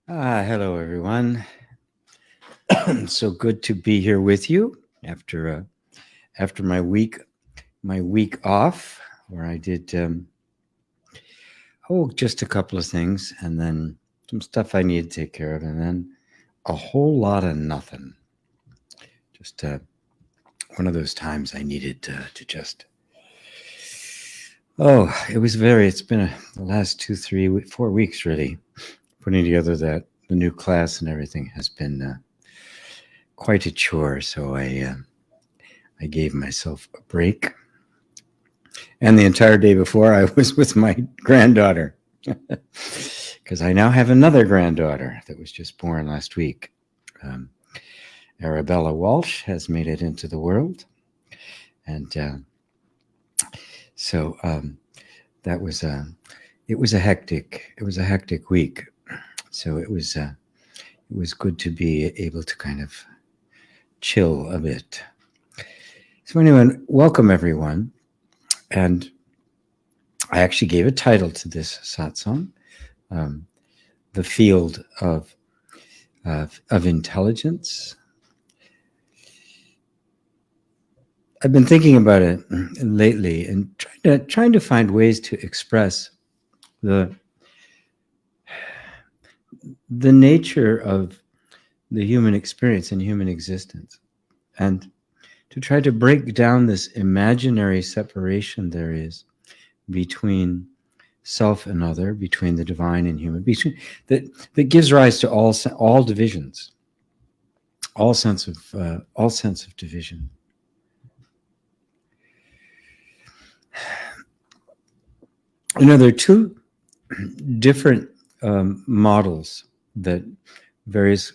Hello everyone. So good to be here with you after my week off, where I did just a couple of things, and then some stuff I need to take care of, and then a whole lot of nothing. Just one of those times I needed to just. It's been the last 2, 3, 4 weeks really, putting together the new class and everything has been quite a chore. So I gave myself a break. And the entire day before, I was with my granddaughter, because I now have another granddaughter that was just born last week. Arabella Walsh has made it into the world, and so that was it was a hectic week. So it was good to be able to kind of chill a bit. So anyway, welcome everyone. And I actually gave a title to this satsang, the field of intelligence. I've been thinking about it lately and trying to find ways to express the nature of the human experience and human existence, and to try to break down this imaginary separation there is between self and other, between the divine and human, that gives rise to all divisions, all sense of division. You know, there are two different models that various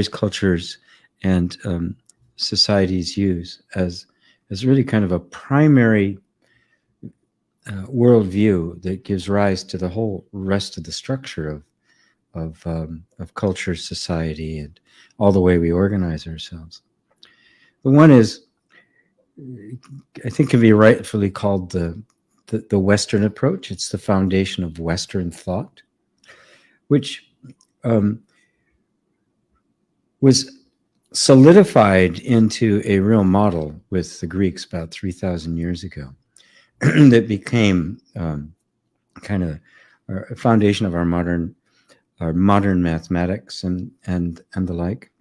cultures and societies use as really kind of a primary worldview that gives rise to the whole rest of the structure of culture, society, and all the way we organize ourselves. The one is, I think, can be rightfully called the Western approach. It's the foundation of Western thought, which was solidified into a real model with the Greeks about 3,000 years ago, that became kind of a foundation of our modern mathematics and the like,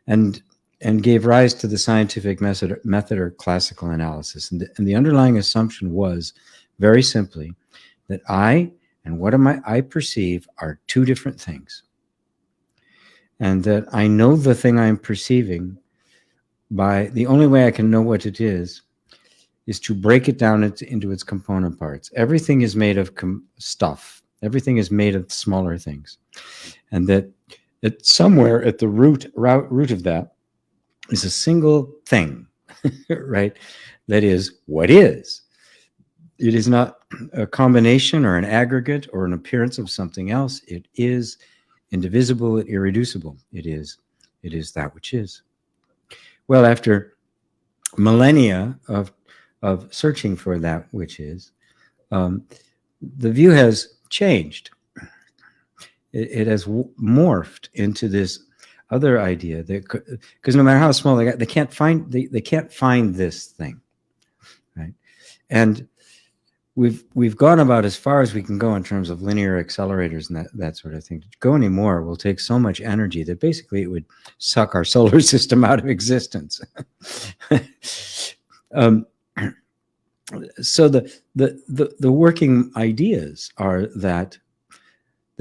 and gave rise to the scientific method or classical analysis. And the underlying assumption was very simply that I and what I perceive are two different things. And that I know the thing I'm perceiving by the only way I can know what it is to break it down into its component parts. Everything is made of stuff. Everything is made of smaller things. And that somewhere at the root of that is a single thing, right? That is what is. It is not a combination or an aggregate or an appearance of something else. It is indivisible, irreducible. It is that which is. Well, after millennia of searching for that which is, the view has changed. It has morphed into this other idea that, because no matter how small they got, they can't find this thing, right? And we've gone about as far as we can go in terms of linear accelerators and that sort of thing. To go anymore will take so much energy that basically it would suck our solar system out of existence. So the working ideas are that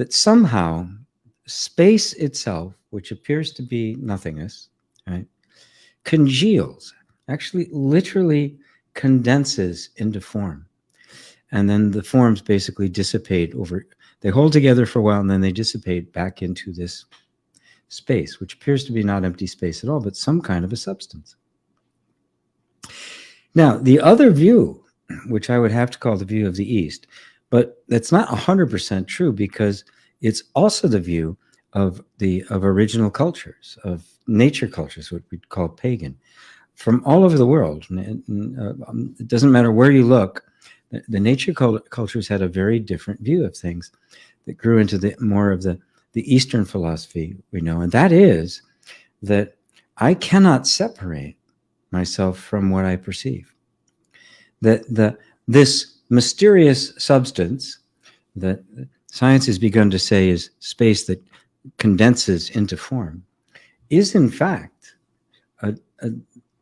somehow space itself, which appears to be nothingness, right, congeals, actually literally condenses into form. And then the forms basically dissipate they hold together for a while, and then they dissipate back into this space, which appears to be not empty space at all, but some kind of a substance. Now, the other view, which I would have to call the view of the East, but that's not 100% true, because it's also the view of original cultures, of nature cultures, what we'd call pagan, from all over the world. It doesn't matter where you look. The nature cultures had a very different view of things that grew into more of the the Eastern philosophy we know, and that is that I cannot separate myself from what I perceive. That this mysterious substance that science has begun to say is space that condenses into form is in fact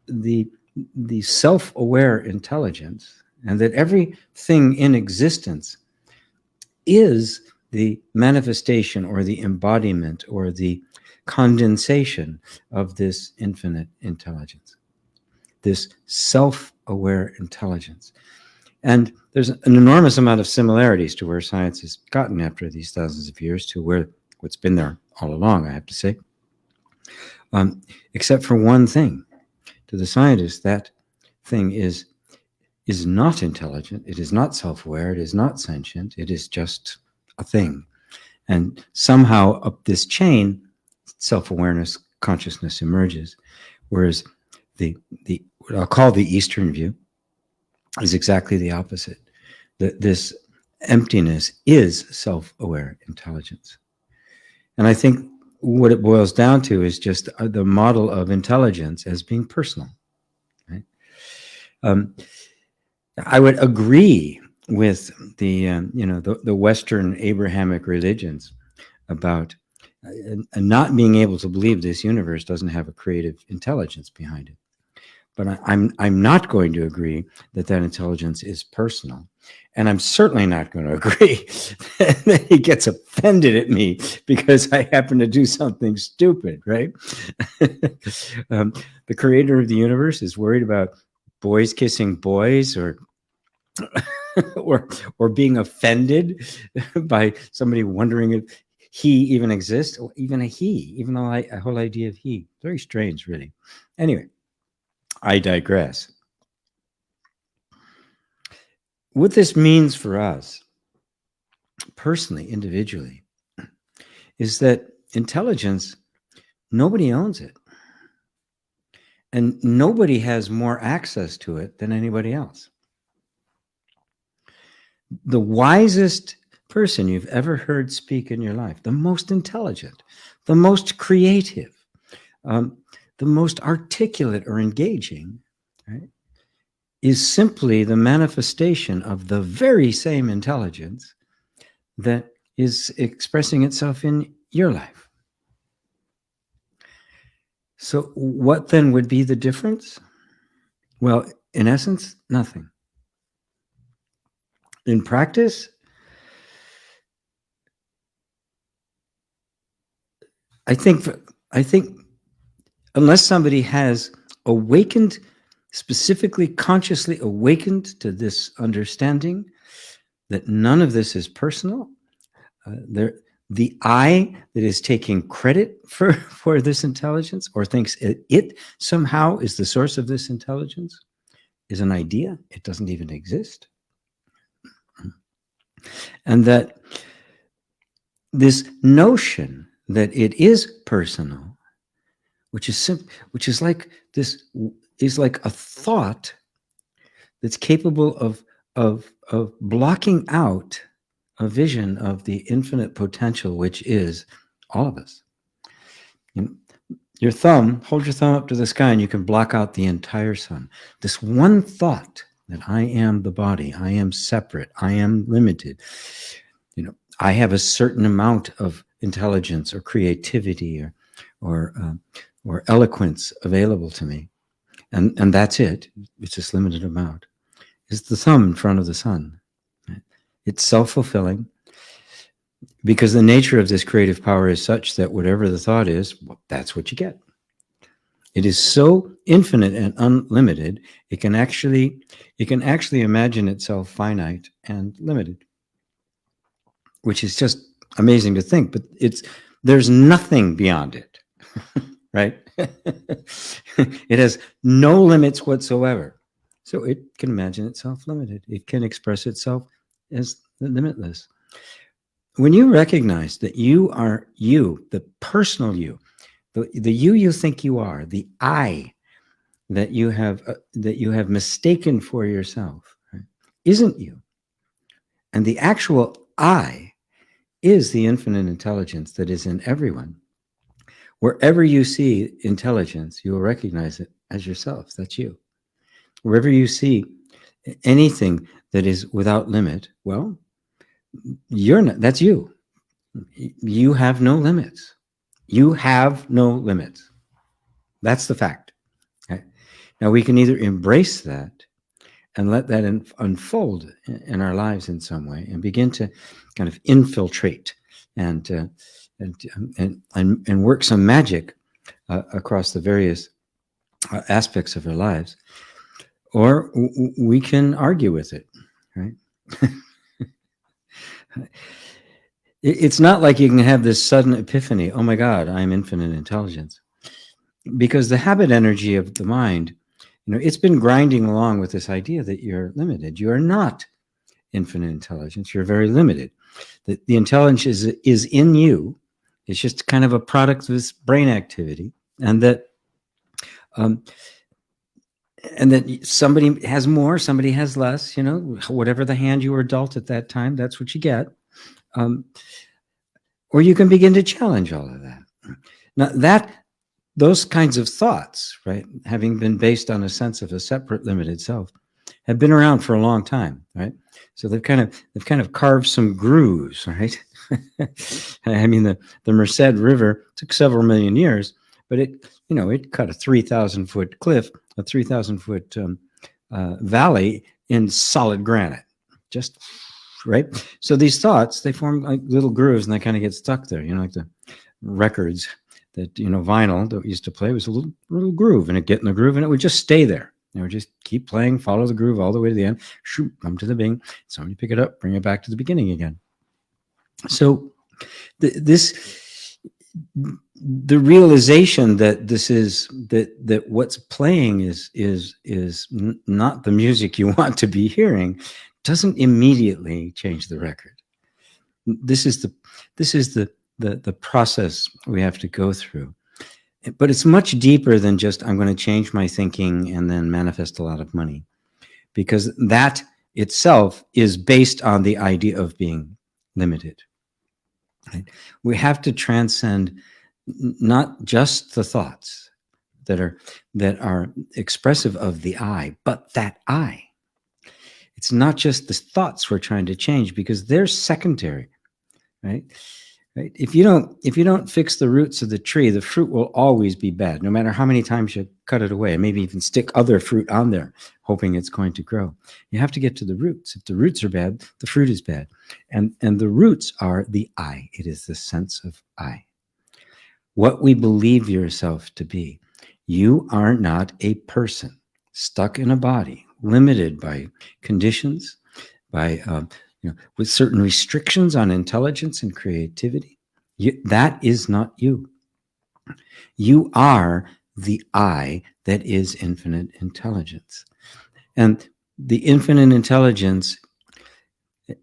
the self-aware intelligence, and that everything in existence is the manifestation or the embodiment or the condensation of this infinite intelligence, this self-aware intelligence. And there's an enormous amount of similarities to where science has gotten after these thousands of years to where what's been there all along, I have to say, except for one thing. To the scientist, that thing is not intelligent. It is not self-aware. It is not sentient. It is just a thing. And somehow up this chain, self-awareness, consciousness emerges. Whereas the what I'll call the Eastern view is exactly the opposite. That this emptiness is self-aware intelligence. And I think what it boils down to is just the model of intelligence as being personal. Right? I would agree with the Western Abrahamic religions about not being able to believe this universe doesn't have a creative intelligence behind it. But I'm not going to agree that intelligence is personal. And I'm certainly not going to agree that he gets offended at me because I happen to do something stupid, right? The creator of the universe is worried about boys kissing boys or being offended by somebody wondering if he even exists, or even a he, even though a whole idea of he. Very strange, really. Anyway, I digress. What this means for us, personally, individually, is that intelligence, nobody owns it. And nobody has more access to it than anybody else. The wisest person you've ever heard speak in your life, the most intelligent, the most creative, the most articulate or engaging, right, is simply the manifestation of the very same intelligence that is expressing itself in your life. So what then would be the difference? Well, in essence, nothing. In practice, I think unless somebody has awakened, specifically consciously awakened to this understanding that none of this is personal, the I that is taking credit for this intelligence or thinks it somehow is the source of this intelligence is an idea. It doesn't even exist. And that this notion that it is personal, which is like a thought that's capable of blocking out a vision of the infinite potential, which is all of us. Hold your thumb up to the sky and you can block out the entire sun. This one thought that I am the body, I am separate, I am limited. I have a certain amount of intelligence or creativity or eloquence available to me. And that's it. It's this limited amount. It's the thumb in front of the sun. It's self-fulfilling because the nature of this creative power is such that whatever the thought is, well, that's what you get. It is so infinite and unlimited, it can actually imagine itself finite and limited, which is just amazing to think, but there's nothing beyond it, right? It has no limits whatsoever. So it can imagine itself limited. It can express itself as limitless. When you recognize that you are you, the personal you, the you think you are, the I that you have mistaken for yourself, right, isn't you. And the actual I is the infinite intelligence that is in everyone. Wherever you see intelligence, you will recognize it as yourself. That's you. Wherever you see anything that is without limit, well, you're not, that's you. You have no limits. You have no limits. That's the fact. Okay? Now we can either embrace that and let that unfold in our lives in some way, and begin to kind of infiltrate and work some magic across the various aspects of our lives, or we can argue with it, right? It's not like you can have this sudden epiphany, oh my God, I'm infinite intelligence. Because the habit energy of the mind, it's been grinding along with this idea that you're limited. You are not infinite intelligence. You're very limited. The intelligence is in you. It's just kind of a product of this brain activity, and that somebody has more, somebody has less. Whatever the hand you were dealt at that time, that's what you get. Or you can begin to challenge all of that. Now those kinds of thoughts, right, having been based on a sense of a separate, limited self, have been around for a long time, right? So they've kind of carved some grooves, right? I mean, the Merced River took several million years, but it cut a 3,000-foot cliff, a 3,000-foot valley in solid granite, just right. So these thoughts, they form like little grooves, and they kind of get stuck there. Like the records that vinyl that we used to play was a little groove, and it'd get in the groove, and it would just stay there. It would just keep playing, follow the groove all the way to the end. Shoot, come to the beginning. Somebody pick it up, bring it back to the beginning again. So the realization that this is that what's playing is not the music you want to be hearing doesn't immediately change the record. This is the process we have to go through. But it's much deeper than just, I'm going to change my thinking and then manifest a lot of money, because that itself is based on the idea of being limited. Right? We have to transcend not just the thoughts that are expressive of the I, but that I. It's not just the thoughts we're trying to change, because they're secondary, right? Right? If you don't fix the roots of the tree, the fruit will always be bad, no matter how many times you cut it away, and maybe even stick other fruit on there, hoping it's going to grow. You have to get to the roots. If the roots are bad, the fruit is bad. And the roots are the I. It is the sense of I. What we believe yourself to be. You are not a person stuck in a body, limited by conditions, by with certain restrictions on intelligence and creativity. That is not you. You are the I that is infinite intelligence. And the infinite intelligence,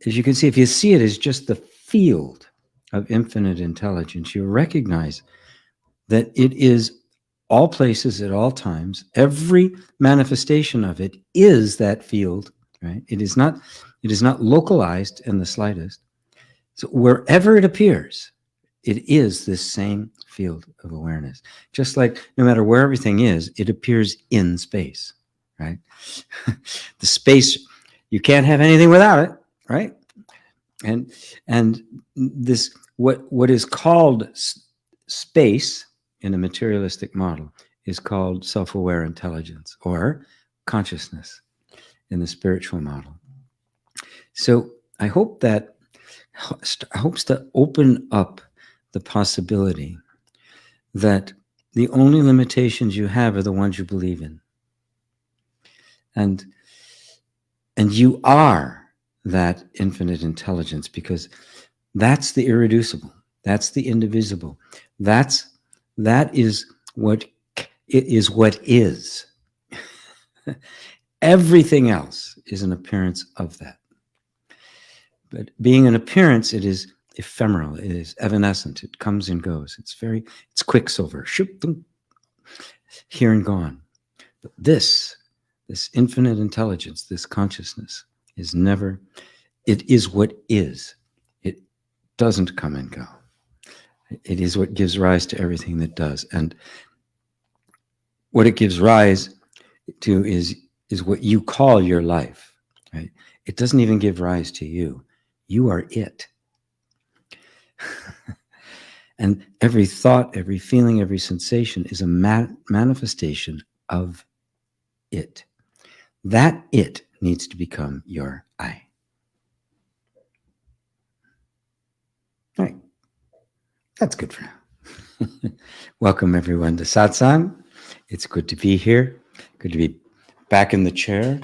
as you can see, if you see it as just the field of infinite intelligence, you recognize that it is all places at all times. Every manifestation of it is that field, right? It is not localized in the slightest. So wherever it appears, it is this same field of awareness. Just like no matter where everything is, it appears in space, right? The space, you can't have anything without it, right? And this, what is called space in a materialistic model is called self-aware intelligence, or consciousness in the spiritual model. So I hope that helps to open up the possibility that the only limitations you have are the ones you believe in. And you are that infinite intelligence, because that's the irreducible. That's the indivisible. That is what is. Everything else is an appearance of that. But being an appearance, it is ephemeral. It is evanescent. It comes and goes. It's quicksilver. Shoop, boom, here and gone. But this infinite intelligence, this consciousness, is never. It is what is. It doesn't come and go. It is what gives rise to everything that does. And what it gives rise to is what you call your life, right? It doesn't even give rise to you. You are it. And every thought, every feeling, every sensation is a manifestation of it. That it needs to become your I. All right. That's good for now. Welcome, everyone, to Satsang. It's good to be here. Good to be back in the chair.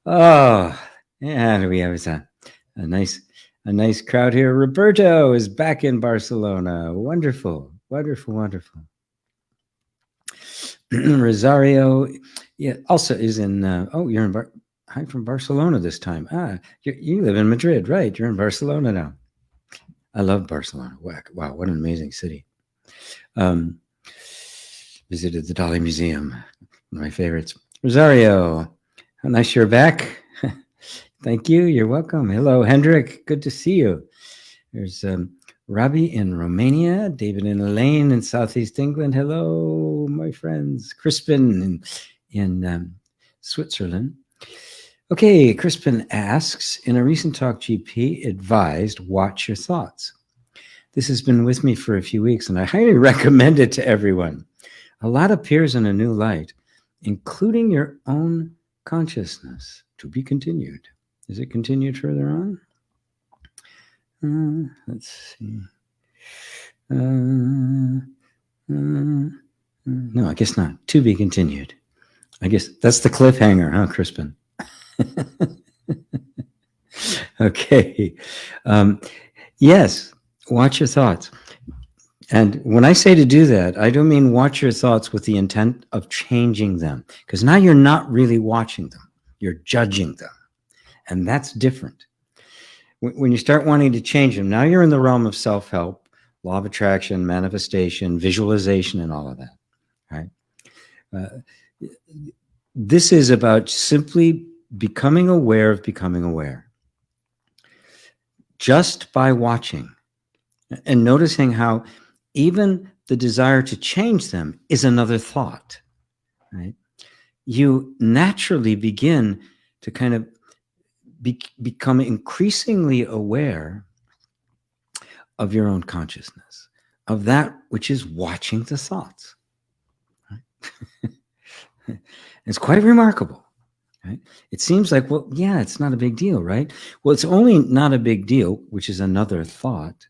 Oh, and we have a nice crowd here. Roberto is back in Barcelona. Wonderful, wonderful, wonderful. Rosario, yeah, also is in. You're in. Hi from Barcelona this time. You live in Madrid, right? You're in Barcelona now. I love Barcelona. Wow, what an amazing city. Visited the Dali Museum, one of my favorites. Rosario, how nice you're back. Thank you. You're welcome. Hello, Hendrik. Good to see you. There's Rabi in Romania, David and Elaine in Southeast England. Hello, my friends. Crispin in Switzerland. Okay, Crispin asks, in a recent talk, GP advised, watch your thoughts. This has been with me for a few weeks, and I highly recommend it to everyone. A lot appears in a new light, including your own consciousness. To be continued. Is it continued further on? Let's see. No, I guess not. To be continued. I guess that's the cliffhanger, huh, Crispin? Okay. Yes, watch your thoughts. And when I say to do that, I don't mean watch your thoughts with the intent of changing them, because now you're not really watching them. You're judging them. And that's different. When you start wanting to change them, now you're in the realm of self-help, law of attraction, manifestation, visualization, and all of that, right? This is about simply becoming aware of becoming aware. Just by watching and noticing how even the desire to change them is another thought, right? You naturally begin to kind of become increasingly aware of your own consciousness, of that which is watching the thoughts. Right? It's quite remarkable. Right? It seems like, well, yeah, it's not a big deal, right? Well, it's only not a big deal, which is another thought,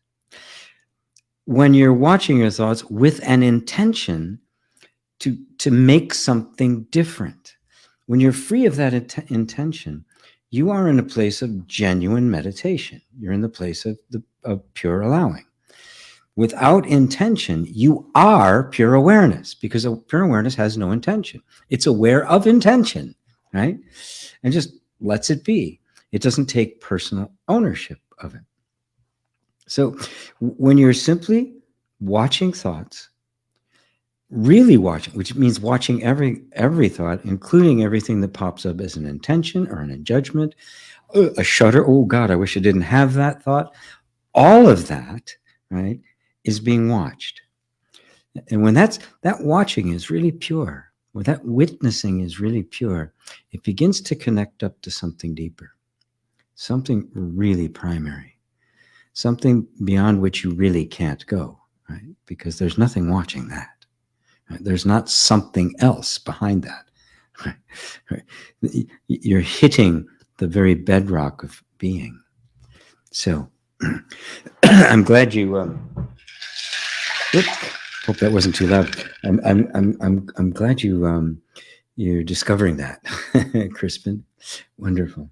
when you're watching your thoughts with an intention to make something different. When you're free of that intention, you are in a place of genuine meditation. You're in the place of pure allowing. Without intention, you are pure awareness, because pure awareness has no intention. It's aware of intention, right? And just lets it be. It doesn't take personal ownership of it. So when you're simply watching thoughts, really watching, which means watching every thought, including everything that pops up as an intention or a judgment, a shudder, oh God, I wish I didn't have that thought. All of that, right, is being watched. And when that watching is really pure, when that witnessing is really pure, it begins to connect up to something deeper, something really primary, something beyond which you really can't go, right? Because there's nothing watching that. Right? There's not something else behind that. Right? Right? You're hitting the very bedrock of being. So I'm glad you. Hope that wasn't too loud. I'm glad you're discovering that, Crispin. Wonderful.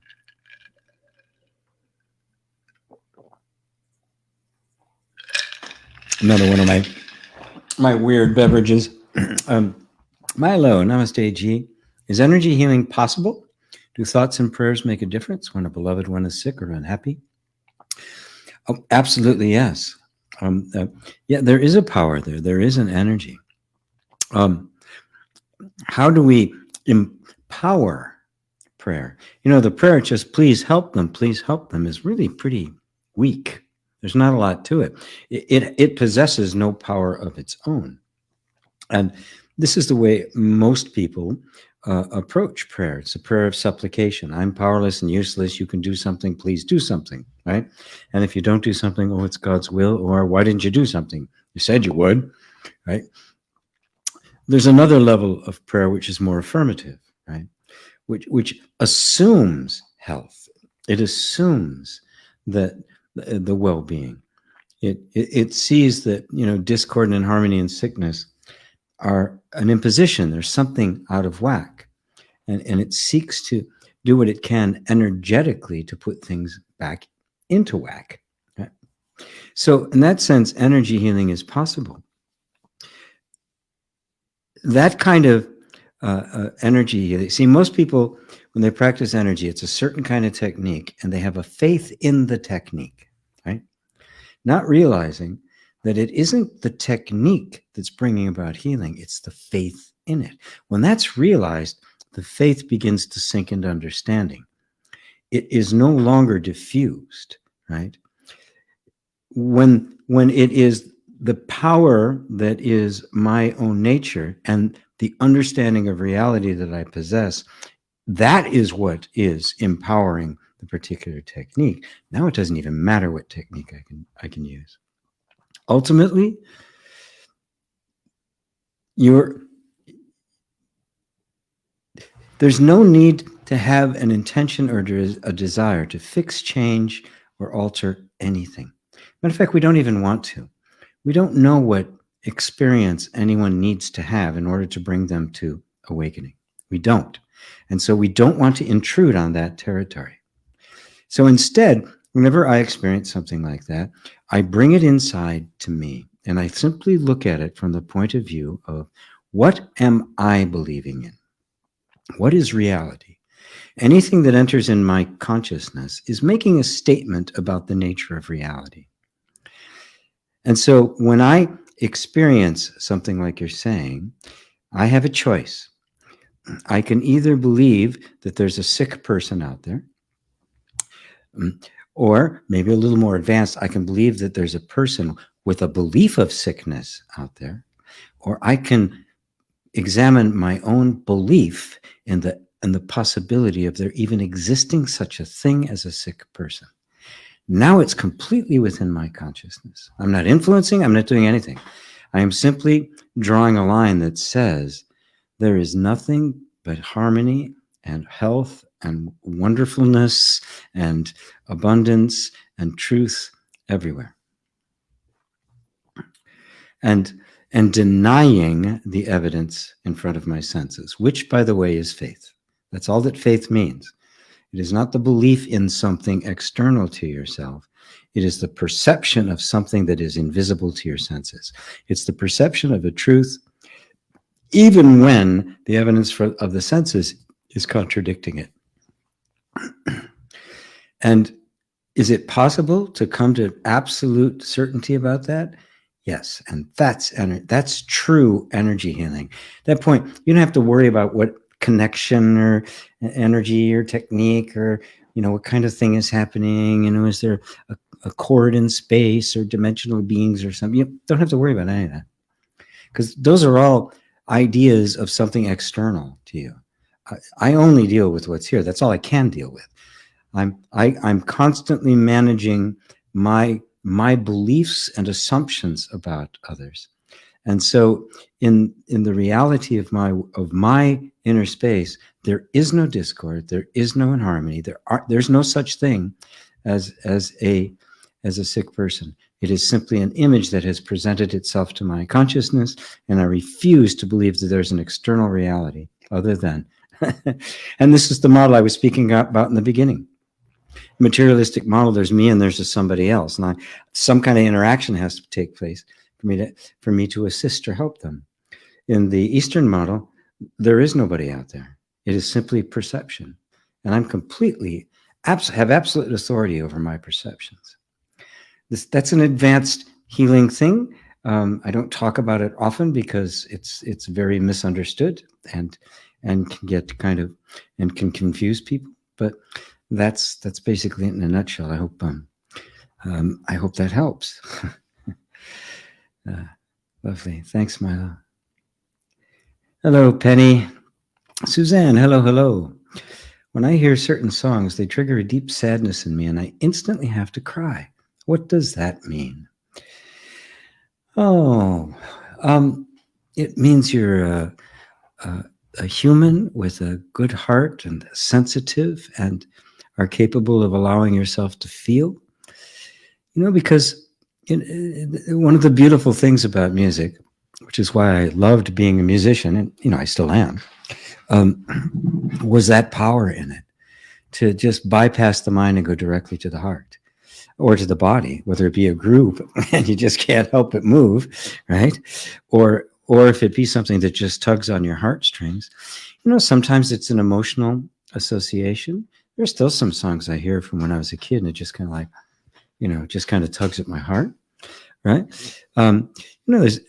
Another one of my weird beverages. Milo, namaste, G. Is energy healing possible? Do thoughts and prayers make a difference when a beloved one is sick or unhappy? Oh, absolutely, yes. Yeah, there is a power there. There is an energy. How do we empower prayer? You know, the prayer just please help them is really pretty weak. There's not a lot to it. It possesses no power of its own. And this is the way most people approach prayer. It's a prayer of supplication. I'm powerless and useless. You can do something. Please do something, right? And if you don't do something, oh, it's God's will, or why didn't you do something? You said you would, right? There's another level of prayer which is more affirmative, right? Which assumes health. It assumes that the well-being. It sees that, you know, discord and inharmony and sickness are an imposition. There's something out of whack. And it seeks to do what it can energetically to put things back into whack. Right? So in that sense, energy healing is possible. That kind of energy healing. See, most people, when they practice energy, it's a certain kind of technique, and they have a faith in the technique, right? Not realizing that it isn't the technique that's bringing about healing, it's the faith in it. When that's realized, the faith begins to sink into understanding. It is no longer diffused, right? When it is the power that is my own nature and the understanding of reality that I possess, that is what is empowering the particular technique. Now it doesn't even matter what technique I can use. Ultimately, there's no need to have an intention or a desire to fix, change, or alter anything. Matter of fact, we don't even want to. We don't know what experience anyone needs to have in order to bring them to awakening. We don't. And so we don't want to intrude on that territory. So instead, whenever I experience something like that, I bring it inside to me, and I simply look at it from the point of view of, what am I believing in? What is reality? Anything that enters in my consciousness is making a statement about the nature of reality. And so when I experience something like you're saying, I have a choice. I can either believe that there's a sick person out there, or maybe a little more advanced, I can believe that there's a person with a belief of sickness out there, or I can examine my own belief in the possibility of there even existing such a thing as a sick person. Now it's completely within my consciousness. I'm not influencing, I'm not doing anything. I am simply drawing a line that says there is nothing but harmony and health and wonderfulness and abundance and truth everywhere. And denying the evidence in front of my senses, which, by the way, is faith. That's all that faith means. It is not the belief in something external to yourself. It is the perception of something that is invisible to your senses. It's the perception of a truth, even when the evidence of the senses is contradicting it. And is it possible to come to absolute certainty about that? Yes, and that's true energy healing. At that point, you don't have to worry about what connection or energy or technique or, you know, what kind of thing is happening. You know, is there a chord in space or dimensional beings or something? You don't have to worry about any of that, because those are all ideas of something external to you. I only deal with what's here. That's all I can deal with. I'm constantly managing my beliefs and assumptions about others. And so in the reality of my inner space, there is no discord, there is no inharmony, there's no such thing as a sick person. It is simply an image that has presented itself to my consciousness, and I refuse to believe that there's an external reality other than. And this is the model I was speaking about in the beginning. Materialistic model, there's me and there's somebody else, and some kind of interaction has to take place for me to assist or help them. In the Eastern model, there is nobody out there. It is simply perception, and I'm completely have absolute authority over my perceptions. That's an advanced healing thing. I don't talk about it often because it's very misunderstood and can get and can confuse people. But that's basically it in a nutshell. I hope I hope that helps. Lovely. Thanks, Milo. Hello, Penny. Suzanne, hello, hello. When I hear certain songs, they trigger a deep sadness in me, and I instantly have to cry. What does that mean? Oh, it means you're a human with a good heart and sensitive and are capable of allowing yourself to feel. You know, because one of the beautiful things about music, which is why I loved being a musician, and I still am, was that power in it to just bypass the mind and go directly to the heart or to the body, whether it be a group and you just can't help but move, right? Or if it be something that just tugs on your heartstrings. Sometimes it's an emotional association. There's still some songs I hear from when I was a kid, and it just kind of like, just kind of tugs at my heart, right? There's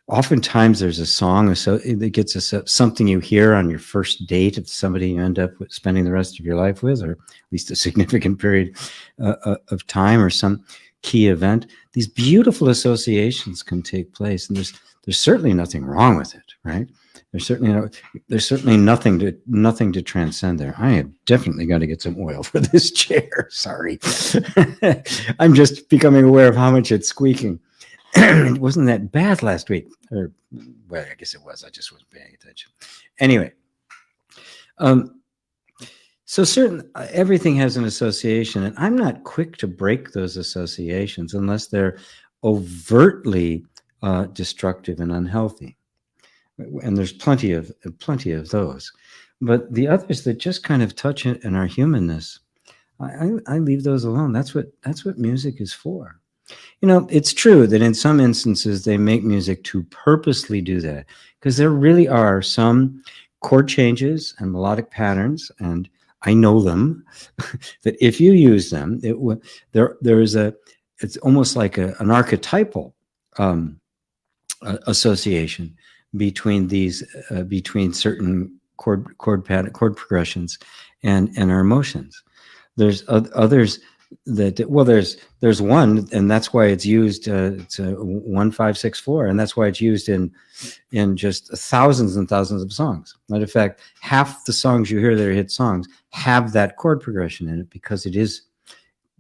oftentimes there's a song that gets something you hear on your first date of somebody you end up spending the rest of your life with, or at least a significant period of time, or some key event. These beautiful associations can take place, and there's certainly nothing wrong with it, right? There's certainly nothing to transcend there. I have definitely got to get some oil for this chair. Sorry. I'm just becoming aware of how much it's squeaking. It wasn't that bad last week. Or, well, I guess it was. I just wasn't paying attention. Anyway. So everything has an association, and I'm not quick to break those associations unless they're overtly destructive and unhealthy. And there's plenty of those, but the others that just kind of touch it in our humanness, I leave those alone. That's what music is for. It's true that in some instances they make music to purposely do that, because there really are some chord changes and melodic patterns, and I know them, that if you use them, it's almost like an archetypal association between these between certain chord progressions and our emotions. There's others that there's one, and that's why it's used. It's a 1-5-6-4, and that's why it's used in just thousands and thousands of songs. Matter of fact, half the songs you hear that are hit songs have that chord progression in it, because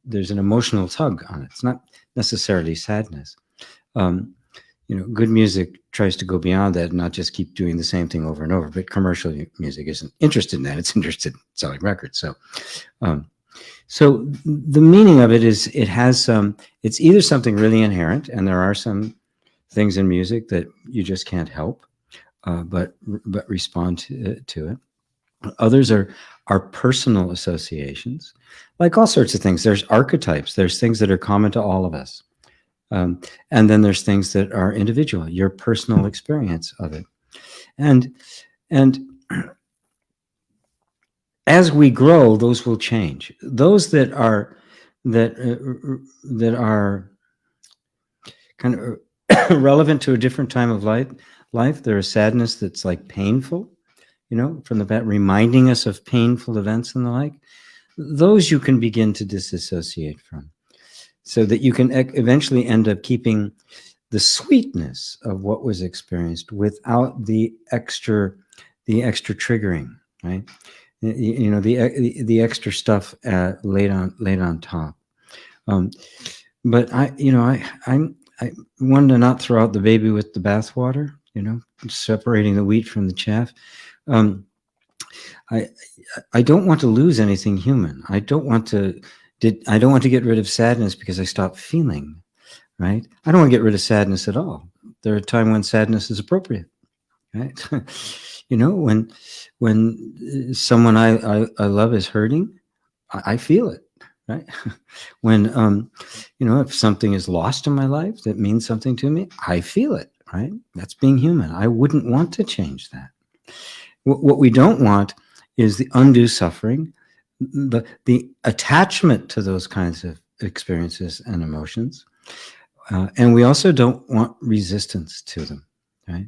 there's an emotional tug on it. It's not necessarily sadness. Good music tries to go beyond that and not just keep doing the same thing over and over. But commercial music isn't interested in that. It's interested in selling records. So the meaning of it is it's either something really inherent, and there are some things in music that you just can't help but respond to it. Others are personal associations, like all sorts of things. There's archetypes. There's things that are common to all of us. And then there's things that are individual, your personal experience of it. And as we grow, those will change. Those that are kind of relevant to a different time of life. There is sadness that's like painful, from the back, reminding us of painful events and the like. Those you can begin to disassociate from, so that you can eventually end up keeping the sweetness of what was experienced without the extra triggering, right? The extra stuff laid on top. But I wanted to not throw out the baby with the bathwater, separating the wheat from the chaff. I don't want to lose anything human. I don't want to get rid of sadness because I stop feeling, right? I don't want to get rid of sadness at all. There are times when sadness is appropriate, right? When someone I love is hurting, I feel it, right? When if something is lost in my life that means something to me, I feel it, right? That's being human. I wouldn't want to change that. What we don't want is the undue suffering, the attachment to those kinds of experiences and emotions, and we also don't want resistance to them, right?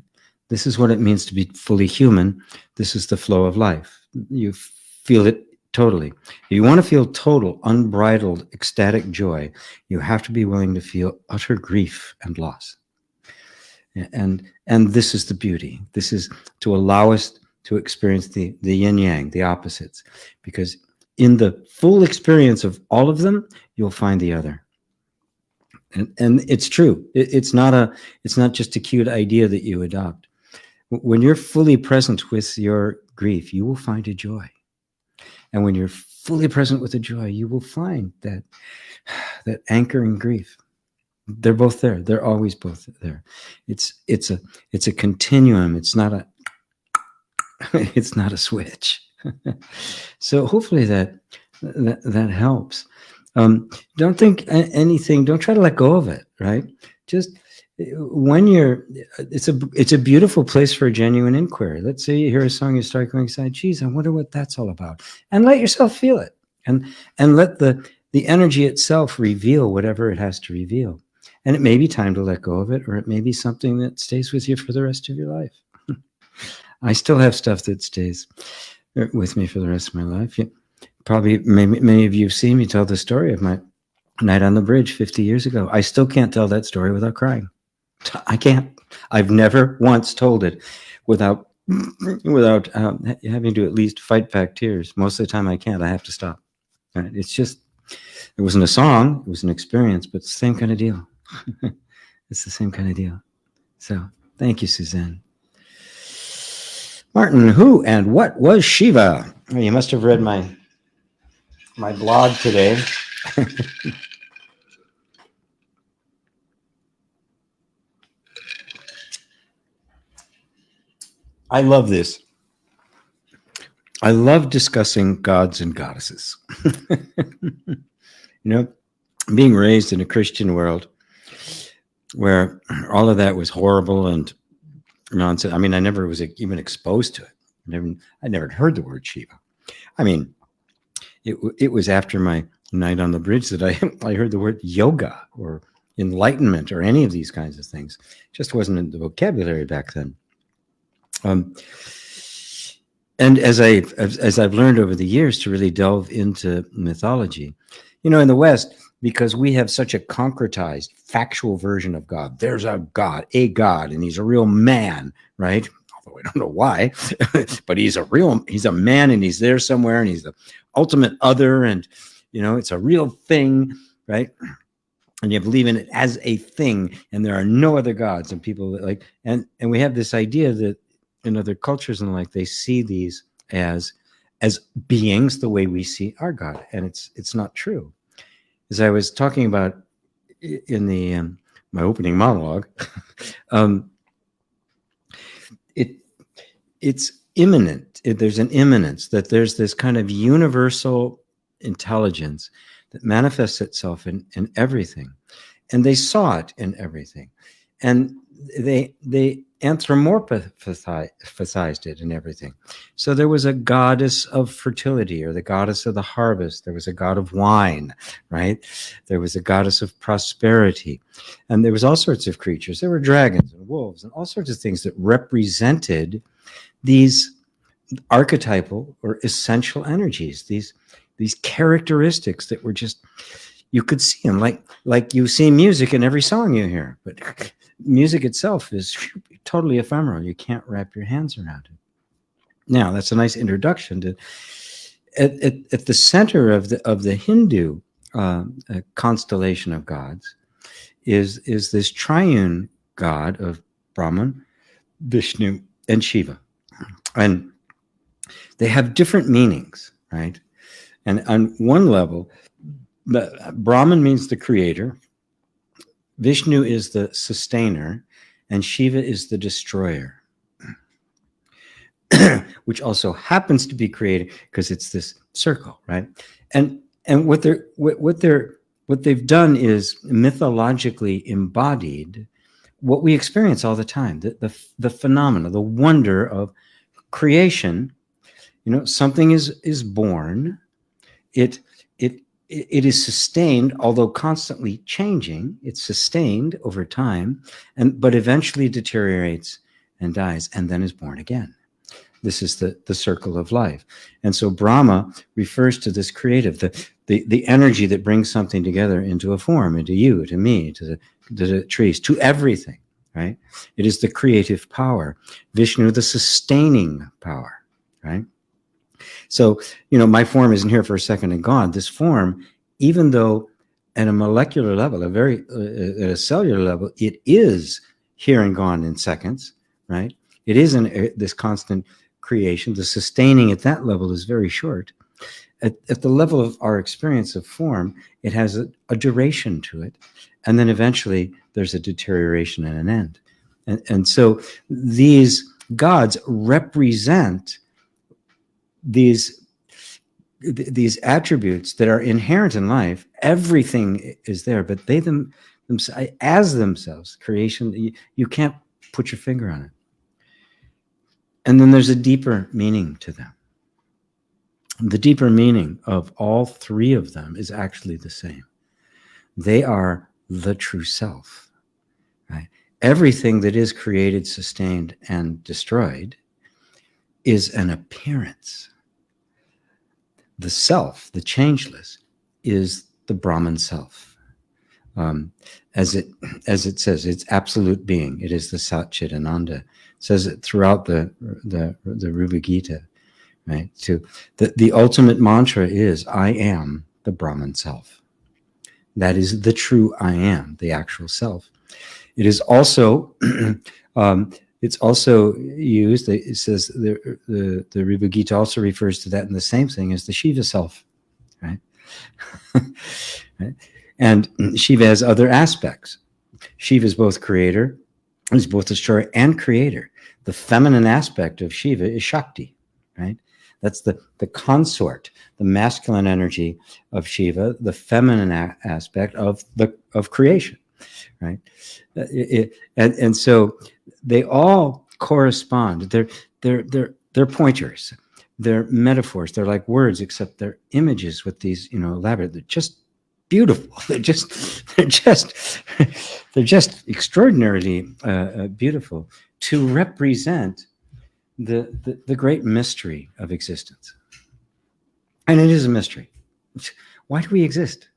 This is what it means to be fully human. This is the flow of life. You feel it Totally. If you want to feel total, unbridled, ecstatic joy, you have to be willing to feel utter grief and loss. And this is the beauty. This is to allow us to experience the yin yang, the opposites, because in the full experience of all of them, you'll find the other. And it's true. It's not just a cute idea that you adopt. When you're fully present with your grief, you will find a joy. And when you're fully present with the joy, you will find that anchoring grief. They're both there. They're always both there. It's a continuum. It's not a switch. So hopefully that helps. Don't think anything. Don't try to let go of it. Right? Just when it's a beautiful place for a genuine inquiry. Let's say you hear a song, you start going inside. Geez, I wonder what that's all about. And let yourself feel it, and let the energy itself reveal whatever it has to reveal. And it may be time to let go of it, or it may be something that stays with you for the rest of your life. I still have stuff that stays with me for the rest of my life. Probably many of you have seen me tell the story of my night on the bridge 50 years ago. I still can't tell that story without crying. I can't. I've never once told it without having to at least fight back tears. Most of the time I can't. I have to stop. Right? It's just, it wasn't a song. It was an experience, but it's the same kind of deal. It's the same kind of deal. So thank you, Suzanne. Martin, who and what was Shiva? Oh, you must have read my blog today. I love this. I love discussing gods and goddesses. Being raised in a Christian world where all of that was horrible and nonsense. I mean, I never was even exposed to it. I never heard the word Shiva. I mean, it was after my night on the bridge that I heard the word yoga or enlightenment or any of these kinds of things. It just wasn't in the vocabulary back then. And as I've learned over the years to really delve into mythology, in the West, because we have such a concretized, factual version of God. There's a God, and he's a real man, right? Although I don't know why, but he's a man, and he's there somewhere, and he's the ultimate other, and it's a real thing, right? And you believe in it as a thing, and there are no other gods, and people that and we have this idea that in other cultures and they see these as beings the way we see our God, and it's not true. As I was talking about in the my opening monologue, it's immanent. There's an immanence, that there's this kind of universal intelligence that manifests itself in everything, and they saw it in everything, and they anthropomorphized it in everything. So there was a goddess of fertility, or the goddess of the harvest. There was a god of wine, right? There was a goddess of prosperity. And there was all sorts of creatures. There were dragons and wolves and all sorts of things that represented these archetypal or essential energies, these characteristics that were just, you could see them like you see music in every song you hear, but music itself is totally ephemeral. You can't wrap your hands around it. Now, that's a nice introduction to at the center of the Hindu constellation of gods is this triune god of Brahman, Vishnu, and Shiva, and they have different meanings, right? And on one level, Brahman means the creator, Vishnu is the sustainer, and Shiva is the destroyer, which also happens to be created because it's this circle, right? And what they've done is mythologically embodied what we experience all the time, the phenomena, the wonder of creation. Something is born. It is sustained, although constantly changing. It's sustained over time, but eventually deteriorates and dies, and then is born again. This is the circle of life. And so Brahma refers to this creative, the energy that brings something together into a form, into you, to me, to the trees, to everything, right? It is the creative power. Vishnu, the sustaining power, right? So, my form isn't here for a second and gone. This form, even though at a molecular level, at a cellular level, it is here and gone in seconds, right? It is this constant creation. The sustaining at that level is very short. At the level of our experience of form, it has a duration to it. And then eventually there's a deterioration and an end. And so these gods represent these attributes that are inherent in life. Everything is there, but they as themselves, creation, you can't put your finger on it. And then there's a deeper meaning to them. The deeper meaning of all three of them is actually the same. They are the true self, right? Everything that is created, sustained, and destroyed is an appearance. The self, the changeless, is the Brahman self. As it says, it's absolute being. It is the Sat Chit Ananda. It says it throughout the Rupa Gita, right? So the ultimate mantra is, I am the Brahman self. That is the true I am, the actual self. It is also it's also used. It says the Rupa Gita also refers to that in the same thing as the Shiva self, right? Right? And Shiva has other aspects. Shiva is both creator, he's both destroyer and creator. The feminine aspect of Shiva is Shakti, right? That's the consort, the masculine energy of Shiva, the feminine aspect of creation, right? And so they all correspond. They're pointers. They're metaphors. They're like words, except they're images with these, elaborate. They're just beautiful. They're just extraordinarily beautiful to represent the great mystery of existence. And it is a mystery. Why do we exist?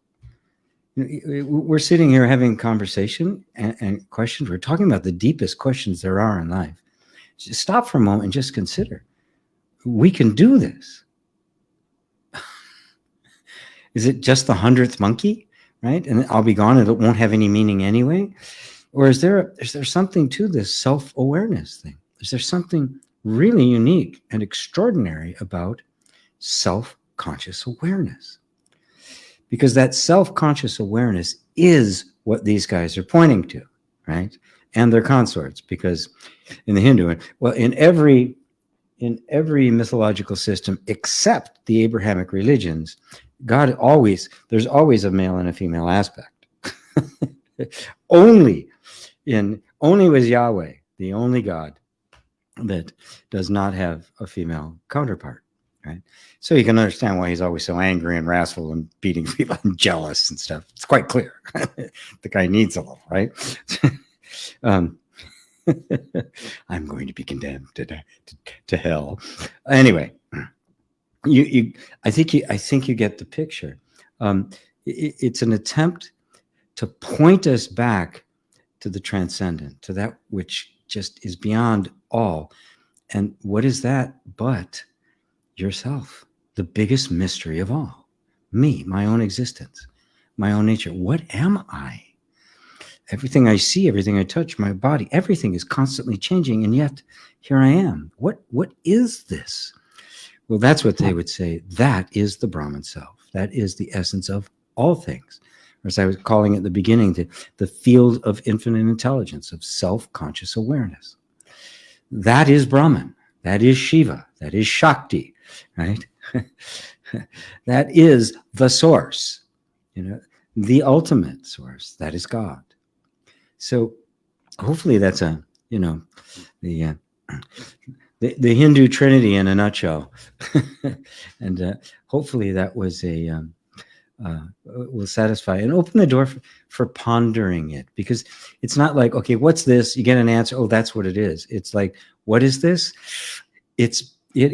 We're sitting here having conversation and questions. We're talking about the deepest questions there are in life. Just stop for a moment and just consider. We can do this. Is it just the 100th monkey, right? And I'll be gone and it won't have any meaning anyway? Or is there something to this self-awareness thing? Is there something really unique and extraordinary about self-conscious awareness? Because that self-conscious awareness is what these guys are pointing to, right? And their consorts, because in the Hindu, well, in every mythological system except the Abrahamic religions, there's always a male and a female aspect. Only with Yahweh, the only God that does not have a female counterpart, right? So you can understand why he's always so angry and wrathful and beating people and jealous and stuff. It's quite clear. The guy needs a little, right? I'm going to be condemned to hell. Anyway, I think you get the picture. It's an attempt to point us back to the transcendent, to that which just is beyond all. And what is that but yourself, the biggest mystery of all? Me, my own existence, my own nature. What am I? Everything I see, everything I touch, my body, everything is constantly changing, and yet here I am. What is this? Well, that's what they would say. That is the Brahman self. That is the essence of all things. Or as I was calling it at the beginning, the field of infinite intelligence, of self-conscious awareness. That is Brahman. That is Shiva. That is Shakti, right? That is the source, the ultimate source. That is God. So hopefully that's the Hindu Trinity in a nutshell. And hopefully that was will satisfy and open the door for pondering it, because it's not like, okay, what's this? You get an answer. Oh, that's what it is. It's like, what is this? It's it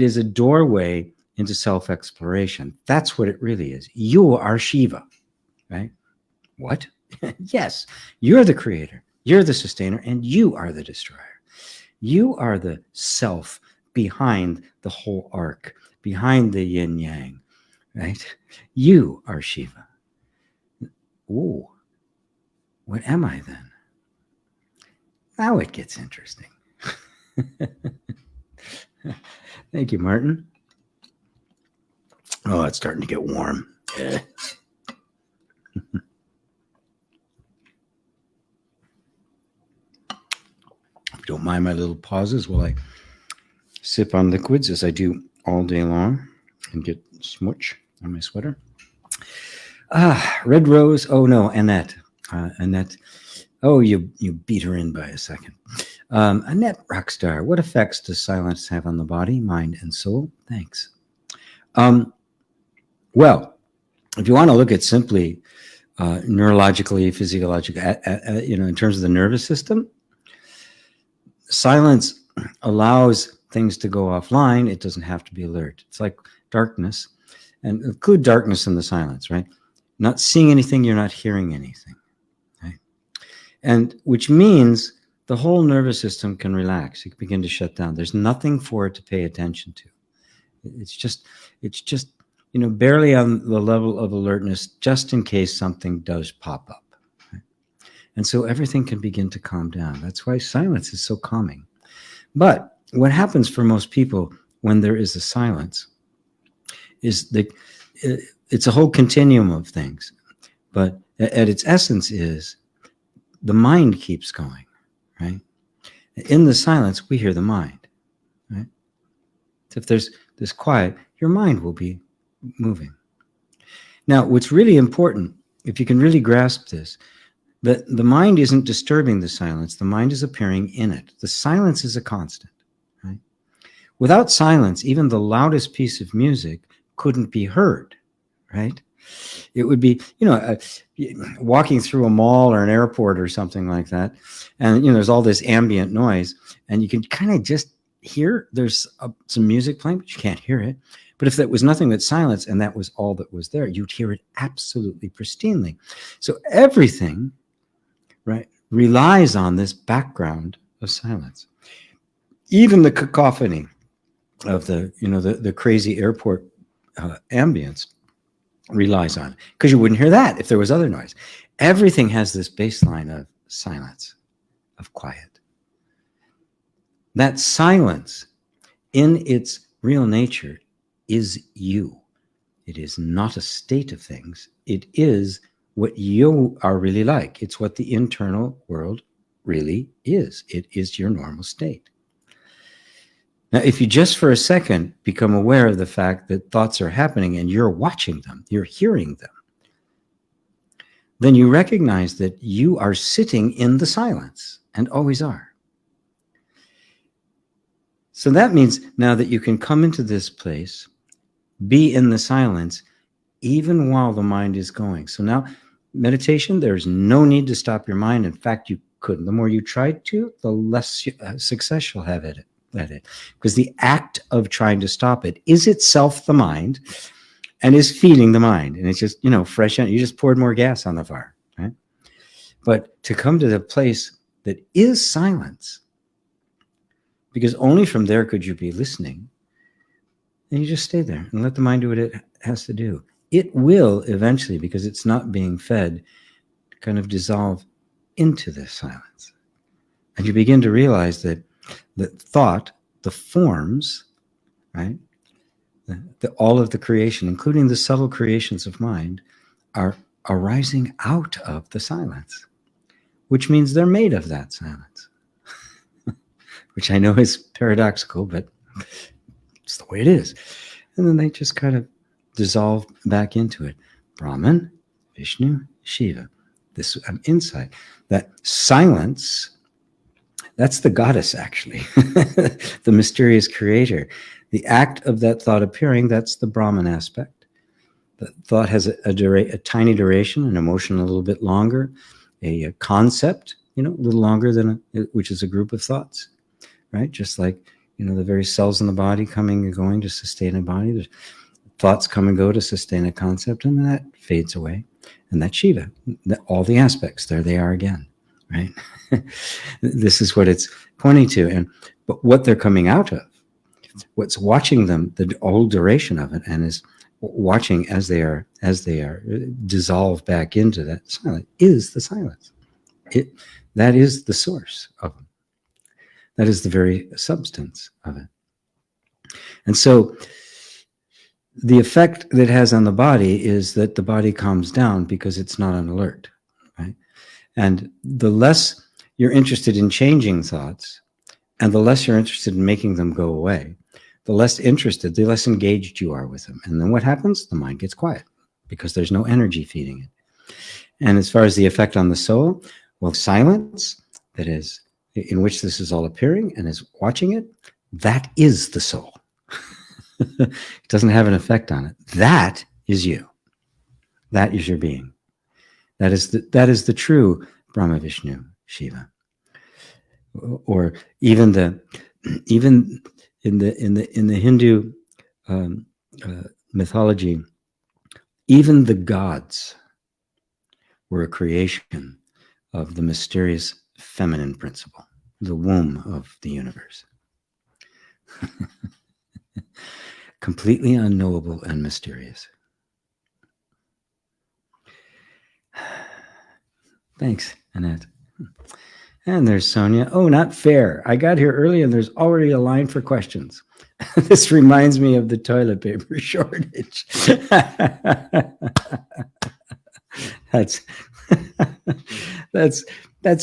is a doorway into self-exploration. That's what it really is. You are Shiva, right? What? Yes, you're the creator, you're the sustainer, and you are the destroyer. You are the self behind the whole arc, behind the yin yang, right? You are Shiva. Ooh, what am I then? Now it gets interesting. Thank you, Martin. Oh, it's starting to get warm. Yeah. If you don't mind my little pauses while I sip on liquids, as I do all day long, and get smooch on my sweater. Red Rose. Oh no, Annette. Annette. Oh, you beat her in by a second. Annette Rockstar. What effects does silence have on the body, mind, and soul? Thanks. Well, if you want to look at simply neurologically, physiologically, in terms of the nervous system, silence allows things to go offline. It doesn't have to be alert. It's like darkness, and include darkness in the silence, right? Not seeing anything, you're not hearing anything, right? And which means the whole nervous system can relax. You can begin to shut down. There's nothing for it to pay attention to. It's just, barely on the level of alertness, just in case something does pop up. Right? And so everything can begin to calm down. That's why silence is so calming. But what happens for most people when there is a silence is that it's a whole continuum of things. But at its essence is the mind keeps going, right? In the silence, we hear the mind, right? So if there's this quiet, your mind will be moving. Now, what's really important, if you can really grasp this, that the mind isn't disturbing the silence, the mind is appearing in it. The silence is a constant, right? Without silence, even the loudest piece of music couldn't be heard, right? It would be, walking through a mall or an airport or something like that, and there's all this ambient noise, and you can kind of just hear there's some music playing, but you can't hear it. But if that was nothing but silence and that was all that was there, you'd hear it absolutely pristinely. So everything, right, relies on this background of silence. Even the cacophony of the crazy airport ambience relies on, because you wouldn't hear that if there was other noise. Everything has this baseline of silence, of quiet. That silence in its real nature is you. It is not a state of things. It is what you are really like. It's what the internal world really is. It is your normal state. Now, if you just for a second become aware of the fact that thoughts are happening and you're watching them, you're hearing them, then you recognize that you are sitting in the silence and always are. So that means now that you can come into this place, be in the silence, even while the mind is going. So now meditation, there's no need to stop your mind. In fact, you couldn't. The more you try to, the less success you'll have at it. Because the act of trying to stop it is itself the mind and is feeding the mind. And it's just, fresh out. You just poured more gas on the fire, right? But to come to the place that is silence, because only from there could you be listening, then you just stay there and let the mind do what it has to do. It will eventually, because it's not being fed, kind of dissolve into this silence. And you begin to realize that thought, the forms, right, all of the creation, including the subtle creations of mind, are arising out of the silence, which means they're made of that silence, which I know is paradoxical, but it's the way it is. And then they just kind of dissolve back into it. Brahman, Vishnu, Shiva. This insight, that silence, that's the goddess, actually, the mysterious creator. The act of that thought appearing, that's the Brahman aspect. The thought has a tiny duration, an emotion a little bit longer, a concept, a little longer than which is a group of thoughts, right? Just like, the very cells in the body coming and going to sustain a body. There's thoughts come and go to sustain a concept, and that fades away. And that's Shiva. All the aspects, there they are again, right? This is what it's pointing to. But what they're coming out of, what's watching them the whole duration of it, and is watching as they are dissolved back into that silence, is the silence. That is the source of them. That is the very substance of it. And so the effect that it has on the body is that the body calms down because it's not on alert, right? And the less you're interested in changing thoughts, and the less you're interested in making them go away, the less interested, the less engaged you are with them. And then what happens? The mind gets quiet because there's no energy feeding it. And as far as the effect on the soul, well, silence, that is, in which this is all appearing and is watching it, that is the soul. It doesn't have an effect on it. That is you. That is your being. That is the true Brahma, Vishnu, Shiva. Or even in the Hindu mythology, even the gods were a creation of the mysterious feminine principle, the womb of the universe. Completely unknowable and mysterious. Thanks, Annette. And there's Sonia. Oh, not fair. I got here early and there's already a line for questions. This reminds me of the toilet paper shortage. That's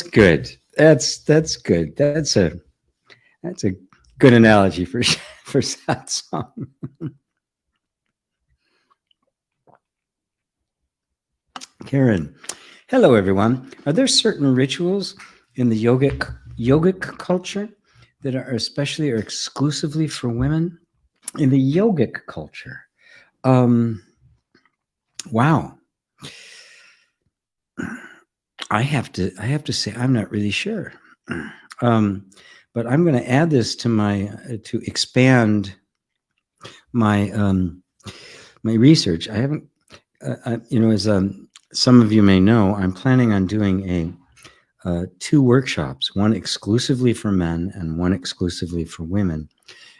good. That's good. That's a good analogy for satsang. Karen, hello everyone. Are there certain rituals in the yogic culture that are especially or exclusively for women? In the yogic culture, wow. I have to say I'm not really sure, but I'm going to add this to to expand my my research. I haven't, as some of you may know, I'm planning on doing two workshops, one exclusively for men and one exclusively for women.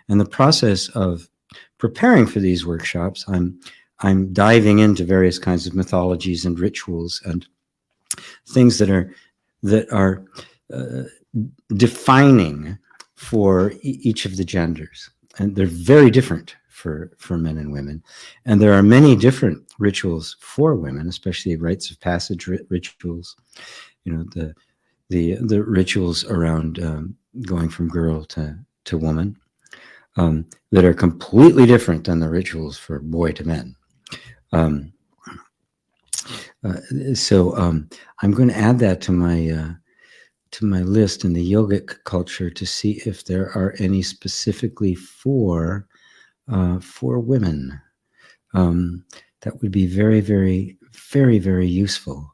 And the process of preparing for these workshops, I'm diving into various kinds of mythologies and rituals and things that are defining for each of the genders, and they're very different for men and women. And there are many different rituals for women, especially rites of passage rituals. The rituals around going from girl to woman that are completely different than the rituals for boy to men. So I'm going to add that to my list in the yogic culture to see if there are any specifically for women. That would be very, very, very, very useful.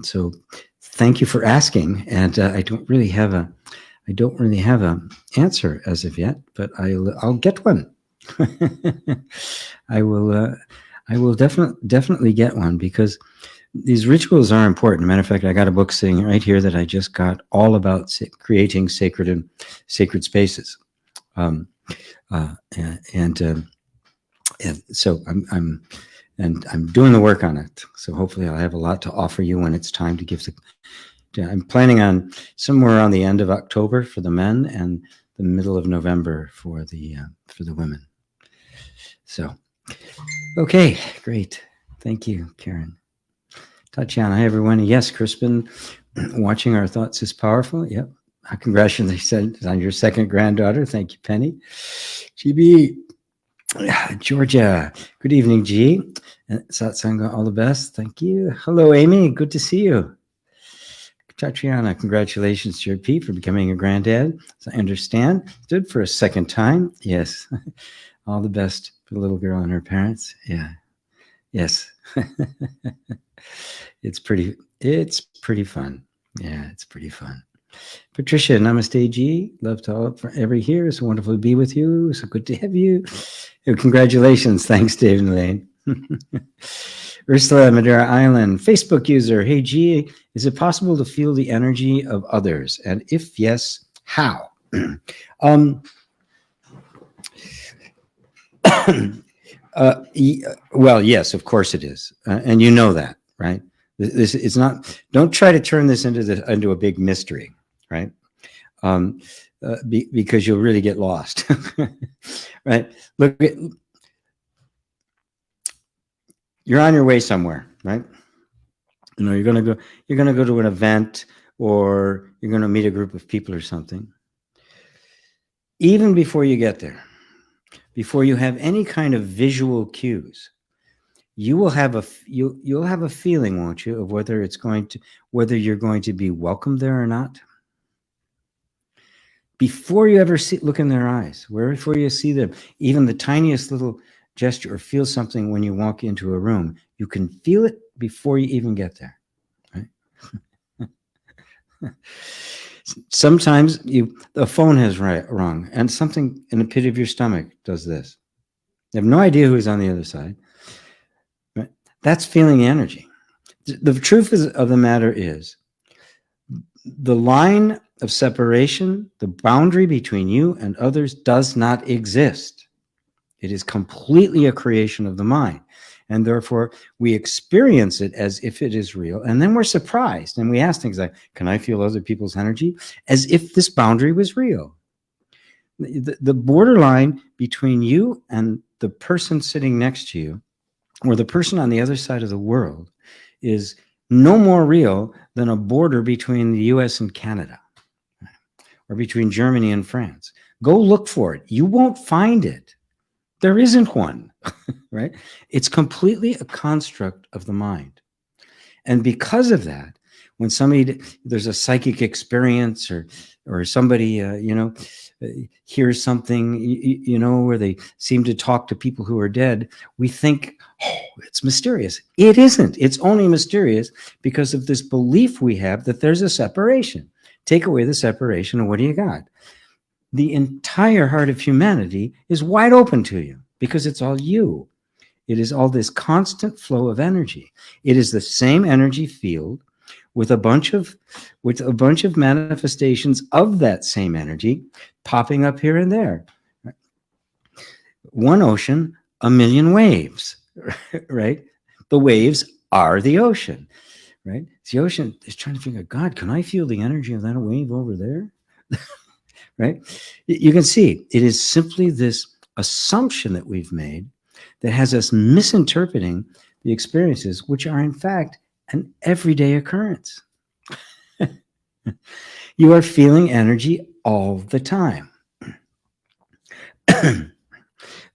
So thank you for asking. And I don't really have an answer as of yet, but I'll get one. I will definitely get one, because these rituals are important. Matter of fact, I got a book sitting right here that I just got all about creating sacred spaces, and so I'm doing the work on it. So hopefully I'll have a lot to offer you when it's time to give I'm planning on somewhere around the end of October for the men and the middle of November for the women. So, okay, great. Thank you, Karen. Tatiana, hi everyone. Yes, Crispin, watching our thoughts is powerful. Yep. Congratulations on your second granddaughter. Thank you, Penny. GB, Georgia. Good evening, G. And Satsang, all the best. Thank you. Hello, Amy. Good to see you. Tatiana, congratulations to your Pete for becoming a granddad. So I understand. Stood for a second time. Yes. All the best for the little girl and her parents. Yeah. Yes. It's pretty fun. Yeah, it's pretty fun. Patricia, namaste, G. Love to all for every here. It's wonderful to be with you. So good to have you. Congratulations. Thanks, Dave and Elaine. Ursula, Madeira Island, Facebook user. Hey, G, is it possible to feel the energy of others? And if yes, how? Well, yes, of course it is. And you know that, right? This it's not, don't try to turn this into a big mystery, right? Because you'll really get lost, right? Look, you're on your way somewhere, right? You know, you're going to go to an event, or you're going to meet a group of people or something. Even before you get there, before you have any kind of visual cues, you will have you'll have a feeling, won't you, of whether you're going to be welcome there or not. Before you ever look in their eyes, before you see them, even the tiniest little gesture or feel something when you walk into a room, you can feel it before you even get there, right? Sometimes the phone has rung, and something in the pit of your stomach does this. You have no idea who's on the other side. Right? That's feeling the energy. The truth of the matter is, the line of separation, the boundary between you and others, does not exist. It is completely a creation of the mind. And therefore, we experience it as if it is real. And then we're surprised. And we ask things like, can I feel other people's energy? As if this boundary was real. The borderline between you and the person sitting next to you, or the person on the other side of the world, is no more real than a border between the US and Canada, or between Germany and France. Go look for it. You won't find it. There isn't one, right? It's completely a construct of the mind. And because of that, when there's a psychic experience, or somebody, hears something, where they seem to talk to people who are dead, we think, oh, it's mysterious. It isn't. It's only mysterious because of this belief we have that there's a separation. Take away the separation, and what do you got? The entire heart of humanity is wide open to you, because it's all you. It is all this constant flow of energy. It is the same energy field with a bunch of manifestations of that same energy popping up here and there. One ocean, a million waves, right? The waves are the ocean, right? The ocean is trying to figure, God, can I feel the energy of that wave over there? Right? You can see it is simply this assumption that we've made that has us misinterpreting the experiences, which are in fact an everyday occurrence. You are feeling energy all the time.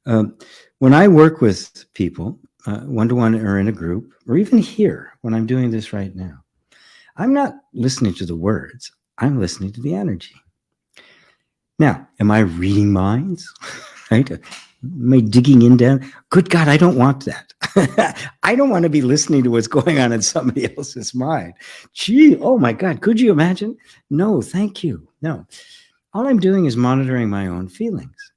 When I work with people, one-to-one or in a group, or even here, when I'm doing this right now, I'm not listening to the words, I'm listening to the energy. Now, am I reading minds? Right? Am I digging in down? Good God, I don't want that. I don't want to be listening to what's going on in somebody else's mind. Gee, oh my God, could you imagine? No, thank you. No. All I'm doing is monitoring my own feelings.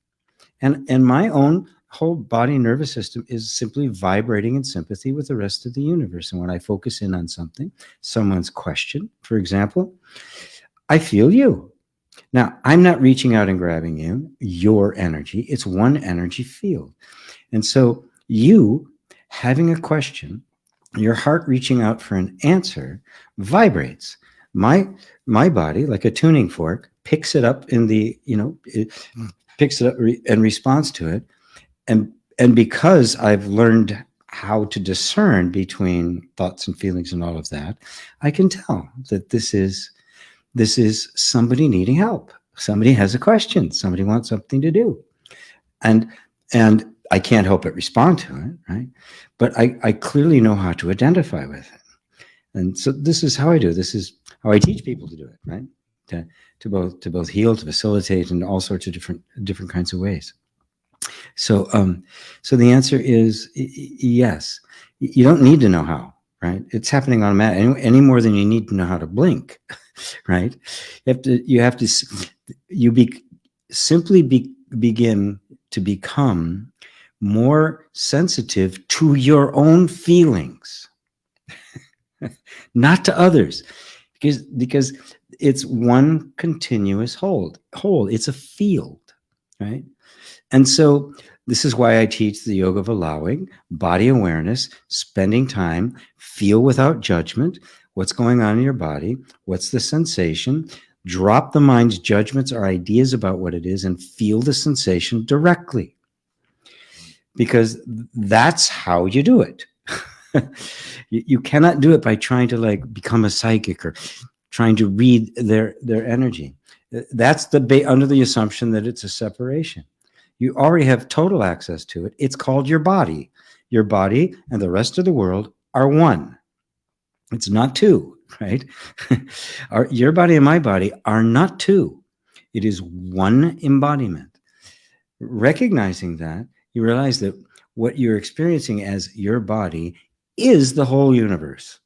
And my own whole body nervous system is simply vibrating in sympathy with the rest of the universe. And when I focus in on something, someone's question, for example, I feel you. Now, I'm not reaching out and grabbing your energy. It's one energy field. And so you having a question, your heart reaching out for an answer, vibrates. My body, like a tuning fork, picks it up it picks it up and responds to it. And because I've learned how to discern between thoughts and feelings and all of that, I can tell that this is somebody needing help. Somebody has a question. Somebody wants something to do. And I can't help but respond to it, right? But I clearly know how to identify with it. And so this is how I do it. This is how I teach people to do it, right? To both heal, to facilitate in all sorts of different kinds of ways. So the answer is yes. You don't need to know how. right? It's happening automatically, any more than you need to know how to blink, right? Begin to become more sensitive to your own feelings, not to others, because it's one continuous whole. It's a field, right? And so this is why I teach the yoga of allowing, body awareness, spending time, feel without judgment, what's going on in your body, what's the sensation, drop the mind's judgments or ideas about what it is, and feel the sensation directly. Because that's how you do it. You cannot do it by trying to like become a psychic or trying to read their energy. That's under the assumption that it's a separation. You already have total access to it. It's called your body. Your body and the rest of the world are one. It's not two, right? Your body and my body are not two. It is one embodiment. Recognizing that, you realize that what you're experiencing as your body is the whole universe.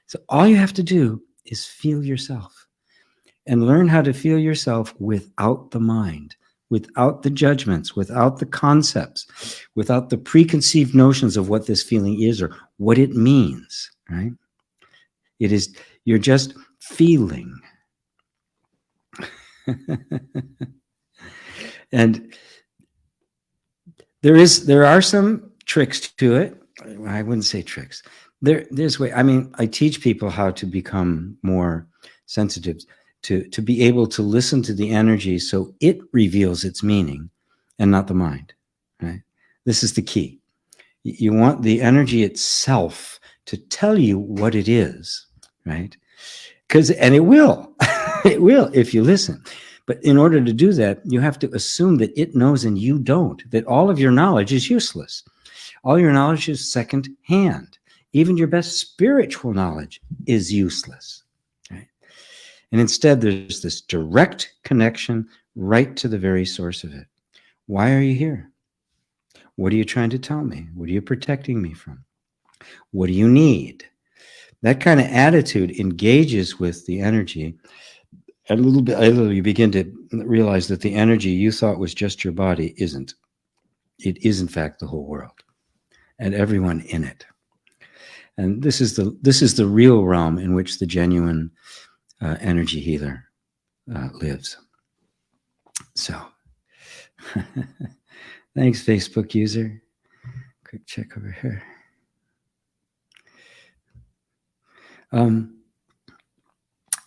So all you have to do is feel yourself and learn how to feel yourself without the mind, without the judgments, without the concepts, without the preconceived notions of what this feeling is or what it means, right? You're just feeling. And there are some tricks to it. I wouldn't say tricks. There's way. I mean, I teach people how to become more sensitive, to be able to listen to the energy so it reveals its meaning and not the mind, right? This is the key. You want the energy itself to tell you what it is, right? And it will. It will if you listen. But in order to do that, you have to assume that it knows and you don't, that all of your knowledge is useless. All your knowledge is second hand. Even your best spiritual knowledge is useless. Right? And instead, there's this direct connection right to the very source of it. Why are you here? What are you trying to tell me? What are you protecting me from? What do you need? That kind of attitude engages with the energy. And little by little, you begin to realize that the energy you thought was just your body isn't. It is, in fact, the whole world and everyone in it. And this is the real realm in which the genuine energy healer lives. So, thanks, Facebook user. Quick check over here.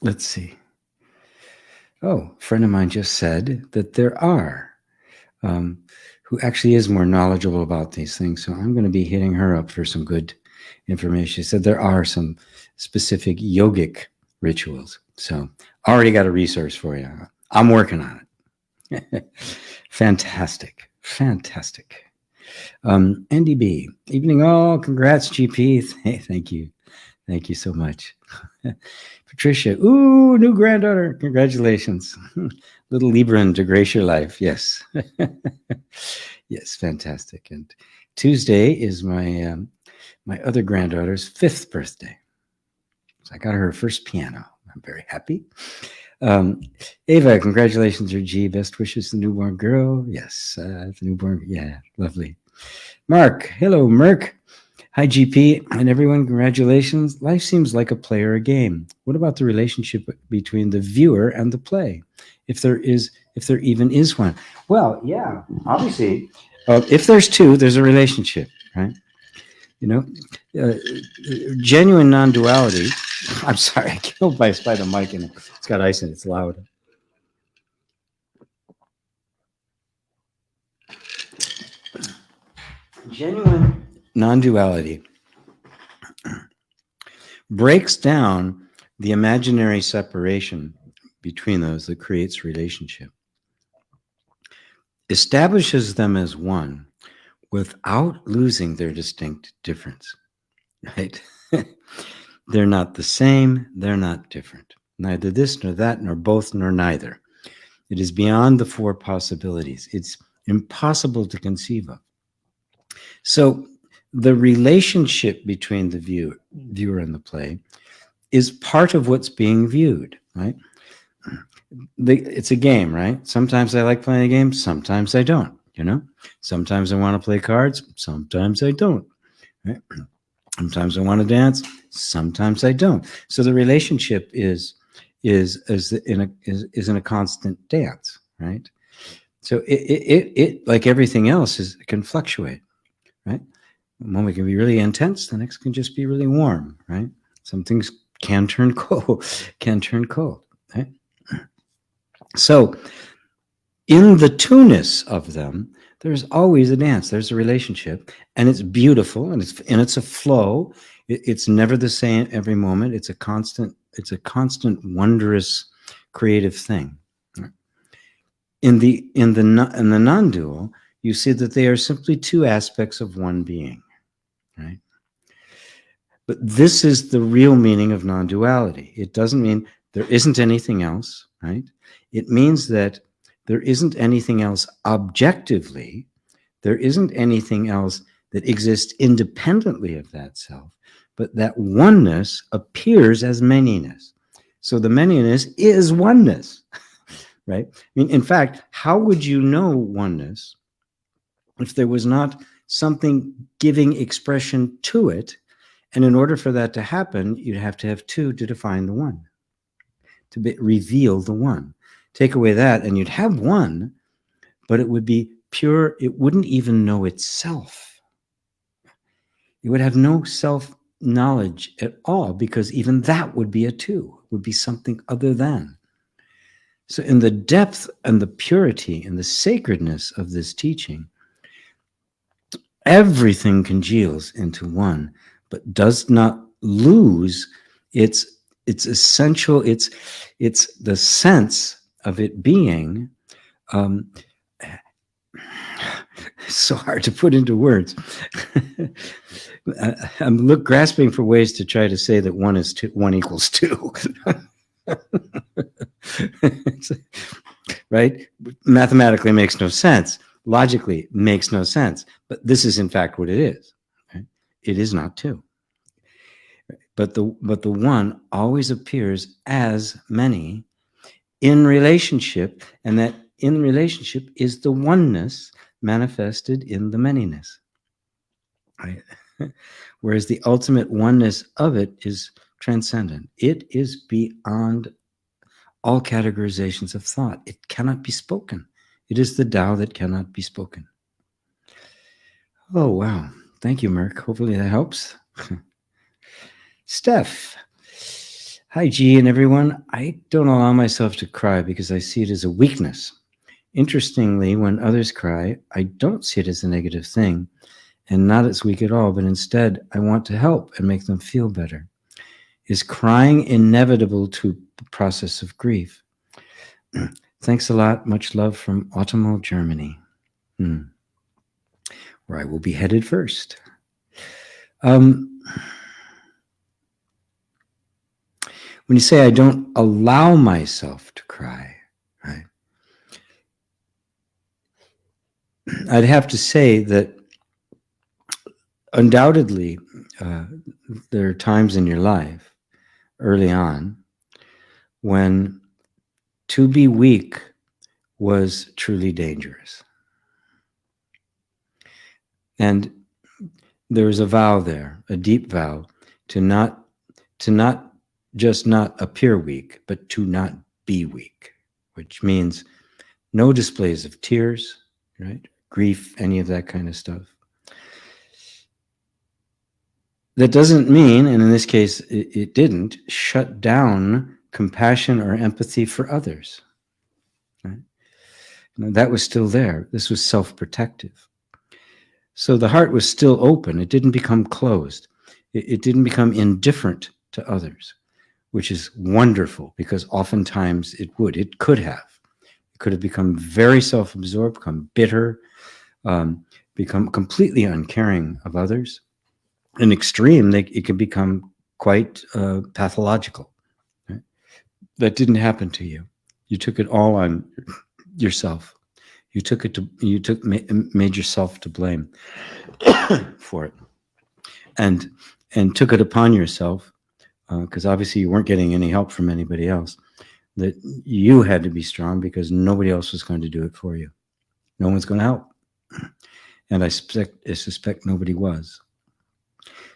Let's see. Oh, a friend of mine just said that there are, who actually is more knowledgeable about these things. So I'm going to be hitting her up for some good information. She said there are some specific yogic rituals. So I already got a resource for you. I'm working on it. Fantastic. Fantastic. NDB, evening all. Congrats, GP. Hey, thank you. Thank you so much. Patricia, ooh, new granddaughter. Congratulations. Little Libran to grace your life. Yes. Yes, fantastic. And Tuesday is my my other granddaughter's 5th birthday. So I got her first piano. I'm very happy. Ava, congratulations, your G. Best wishes to the newborn girl. Yes, the newborn. Yeah, lovely. Mark, hello, Merc. Hi, GP, and everyone, congratulations. Life seems like a play or a game. What about the relationship between the viewer and the play? If there even is one. Well, yeah, obviously, if there's two, there's a relationship, right? You know, genuine non-duality. I'm sorry, I killed by the mic, and it's got ice in it. It's loud. Genuine non-duality breaks down the imaginary separation between those that creates relationship, establishes them as one without losing their distinct difference, right? They're not the same, they're not different. Neither this nor that, nor both, nor neither. It is beyond the 4 possibilities. It's impossible to conceive of. So the relationship between the viewer and the play is part of what's being viewed, right? It's a game, right? Sometimes I like playing a game, sometimes I don't, you know? Sometimes I want to play cards, sometimes I don't, right? Sometimes I want to dance, sometimes I don't. So the relationship is in a constant dance, right? So it like everything else can fluctuate, right? One moment can be really intense, the next can just be really warm, right? Some things can turn cold, right? So in the two-ness of them, there's always a dance, there's a relationship, and it's beautiful, and it's a flow. It's never the same every moment. It's a constant wondrous creative thing. In the non-dual, you see that they are simply two aspects of one being, right? But this is the real meaning of non-duality. It doesn't mean there isn't anything else, right? It means that there isn't anything else objectively. There isn't anything else that exists independently of that self, but that oneness appears as manyness. So the manyness is oneness, right? I mean, in fact, how would you know oneness if there was not something giving expression to it? And in order for that to happen, you'd have to have two to define the one, to reveal the one. Take away that, and you'd have one, but it would be pure. It wouldn't even know itself. It would have no self-knowledge at all, because even that would be a two, would be something other than. So in the depth and the purity and the sacredness of this teaching, everything congeals into one, but does not lose its essential, it's the sense of it being. So hard to put into words. I'm grasping for ways to try to say that one is two, one equals two. Right? Mathematically makes no sense. Logically makes no sense. But this is in fact what it is. Right? It is not two. But the one always appears as many in relationship, and that in relationship is the oneness manifested in the manyness. Right? Whereas the ultimate oneness of it is transcendent. It is beyond all categorizations of thought. It cannot be spoken. It is the Tao that cannot be spoken. Oh, wow. Thank you, Merck. Hopefully that helps. Steph. Hi, G and everyone. I don't allow myself to cry because I see it as a weakness. Interestingly, when others cry, I don't see it as a negative thing and not as weak at all, but instead I want to help and make them feel better. Is crying inevitable to the process of grief? Thanks a lot. Much love from Ottomal, Germany, where I will be headed first. When you say I don't allow myself to cry, right? I'd have to say that undoubtedly there are times in your life early on when to be weak was truly dangerous. And there is a vow there, a deep vow, to not just not appear weak, but to not be weak, which means no displays of tears, right? Grief, any of that kind of stuff. That doesn't mean, and in this case, it didn't, shut down compassion or empathy for others. Right? That was still there. This was self-protective. So the heart was still open. It didn't become closed. It didn't become indifferent to others, which is wonderful, because oftentimes it would. It could have. It could have become very self-absorbed, become bitter, become completely uncaring of others. In extreme, it can become quite pathological. Right? That didn't happen to you. You took it all on yourself. You made yourself to blame for it. and took it upon yourself, because obviously you weren't getting any help from anybody else, that you had to be strong because nobody else was going to do it for you. No one's going to help. And I suspect nobody was.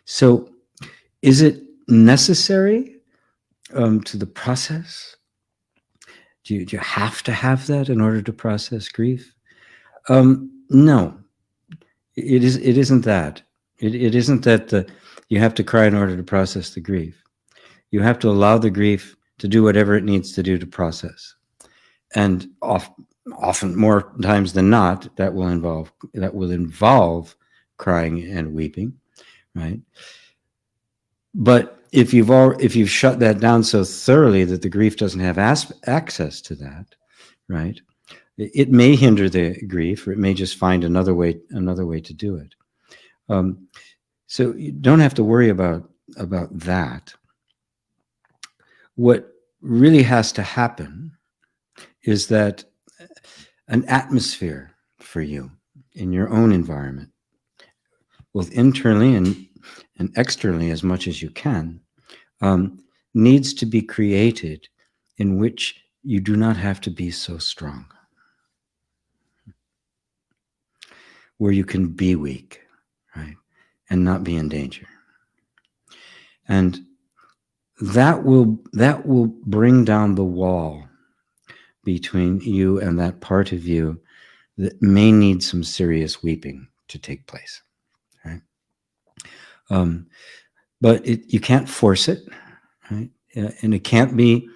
So is it necessary to the process? Do you have to have that in order to process grief? No, it isn't that. It isn't that you have to cry in order to process the grief. You have to allow the grief to do whatever it needs to do to process. And often, more times than not, that will involve crying and weeping, right? But if you've shut that down so thoroughly that the grief doesn't have access to that, right? It may hinder the grief, or it may just find another way to do it. So you don't have to worry about that. What really has to happen is that an atmosphere for you in your own environment, both internally and externally as much as you can, needs to be created in which you do not have to be so strong, where you can be weak, right, and not be in danger. And that will bring down the wall between you and that part of you that may need some serious weeping to take place, right? But you can't force it, right? And it can't be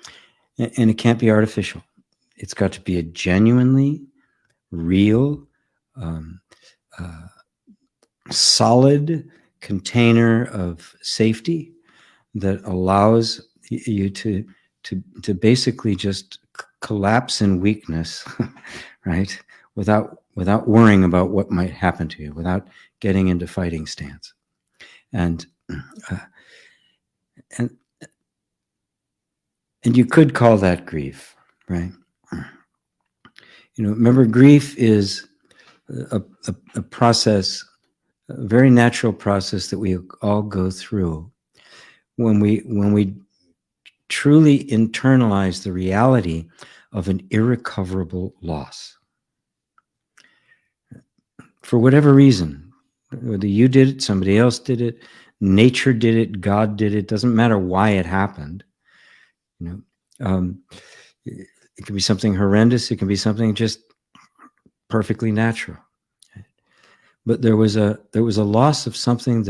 artificial. It's got to be a genuinely real, solid container of safety that allows you to basically just collapse in weakness, right? Without worrying about what might happen to you, without getting into fighting stance. And you could call that grief, right? Remember, grief is a process, a very natural process that we all go through when we truly internalize the reality of an irrecoverable loss. For whatever reason, whether you did it, somebody else did it, nature did it, God did it, doesn't matter why it happened. It can be something horrendous, it can be something just perfectly natural. But there was a loss of something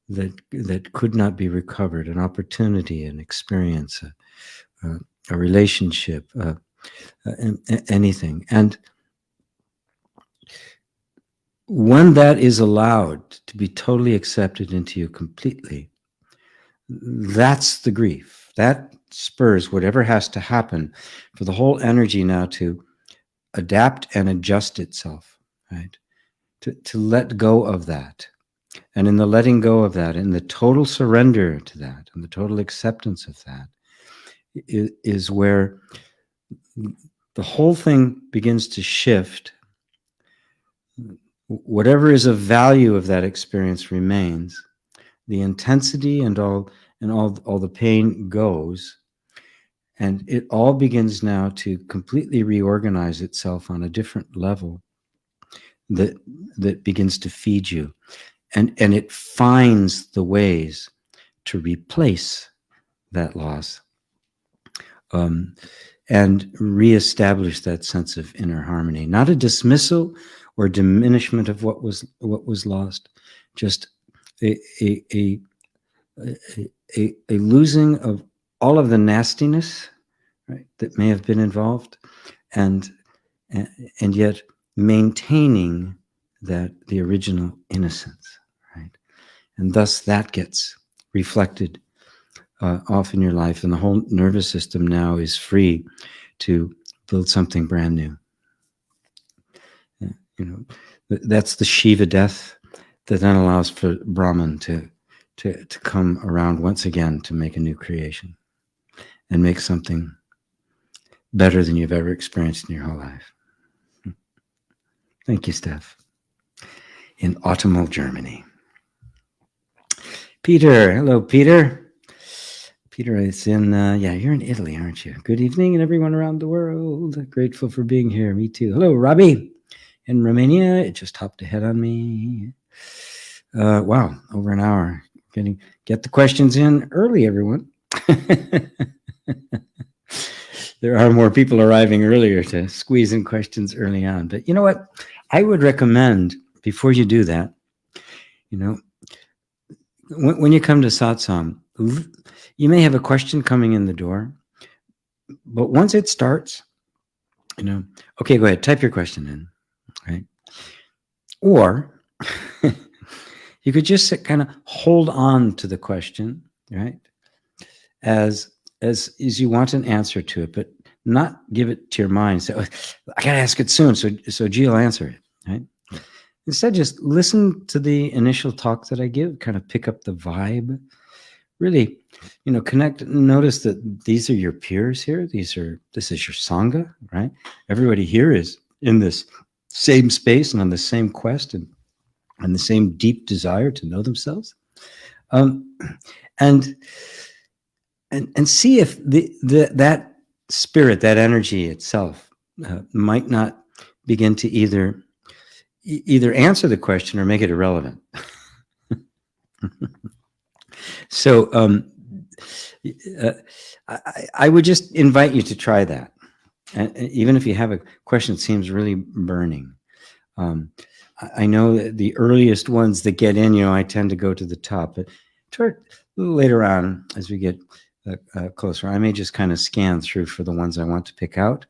that could not be recovered, an opportunity, an experience, a relationship, anything. And when that is allowed to be totally accepted into you completely, that's the grief. That spurs whatever has to happen for the whole energy now to adapt and adjust itself, right? To let go of that. And in the letting go of that, in the total surrender to that, and the total acceptance of that, is where the whole thing begins to shift. Whatever is of value of that experience remains. The intensity and all the pain goes, and it all begins now to completely reorganize itself on a different level that begins to feed you. And it finds the ways to replace that loss, and reestablish that sense of inner harmony. Not a dismissal or diminishment of what was lost, just a losing of all of the nastiness, right, that may have been involved, and yet maintaining the original innocence, right? And thus that gets reflected off in your life, and the whole nervous system now is free to build something brand new. That's the Shiva death that then allows for Brahman to come around once again to make a new creation and make something better than you've ever experienced in your whole life. Thank you, Steph. In autumnal Germany. Peter. Hello, Peter. Peter is in, yeah, you're in Italy, aren't you? Good evening, and everyone around the world. Grateful for being here. Me too. Hello, Robbie in Romania. It just hopped ahead on me. Wow, over an hour. Get the questions in early, everyone. There are more people arriving earlier to squeeze in questions early on. But you know what? I would recommend, before you do that, you know, when you come to satsang, you may have a question coming in the door, but once it starts, you know, okay, go ahead, type your question in, right? Or you could just kind of hold on to the question, right? As you want an answer to it, but not give it to your mind. Say, oh, I gotta ask it soon, so G will answer it, right? Instead, just listen to the initial talk that I give, kind of pick up the vibe, really, you know, connect. Notice that these are your peers here. This is your Sangha, right? Everybody here is in this same space and on the same quest and the same deep desire to know themselves. And see if that spirit, that energy itself might not begin to either answer the question or make it irrelevant. So I would just invite you to try that. And even if you have a question that seems really burning. I know that the earliest ones that get in, you know, I tend to go to the top, but toward later on, as we get closer, I may just kind of scan through for the ones I want to pick out.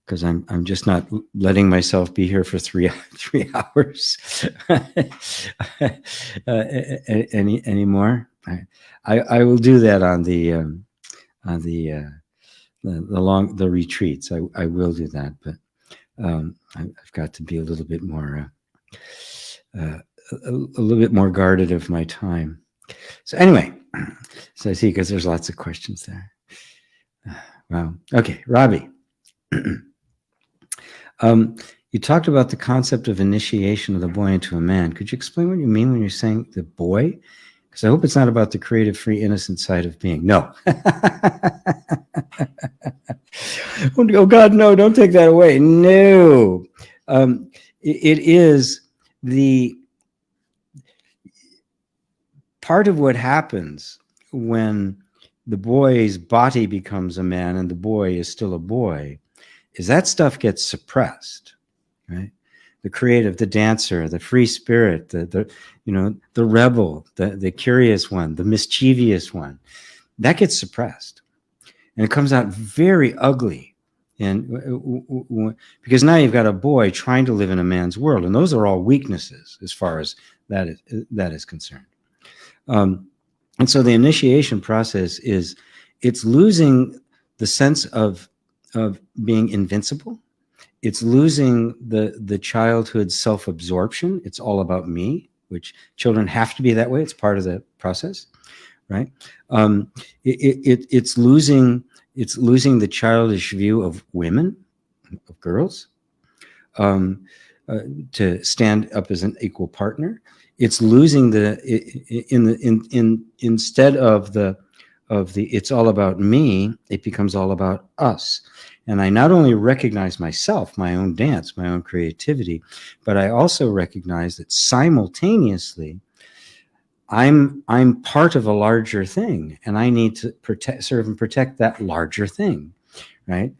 Because I'm just not letting myself be here for 3 hours anymore. I will do that on the retreats. I will do that, but I've got to be a little bit more guarded of my time. So anyway, so I see, because there's lots of questions there. Wow. Okay, Robbie. You talked about the concept of initiation of the boy into a man. Could you explain what you mean when you're saying the boy? Because I hope it's not about the creative, free, innocent side of being. No. Oh God, no! Don't take that away. No. It is the part of what happens when the boy's body becomes a man and the boy is still a boy, is that stuff gets suppressed, right? The creative, the dancer, the free spirit, the rebel, the curious one, the mischievous one, that gets suppressed, and it comes out very ugly. And because now you've got a boy trying to live in a man's world, and those are all weaknesses as far as that is concerned. And so the initiation process it's losing the sense of being invincible. It's losing the childhood self-absorption. It's all about me, which children have to be that way. It's part of the process, right? It's losing the childish view of women, of girls, to stand up as an equal partner. It's losing instead of the it's all about me, it becomes all about us. And I not only recognize myself, my own dance, my own creativity, but I also recognize that simultaneously I'm part of a larger thing, and I need to serve and protect that larger thing, right?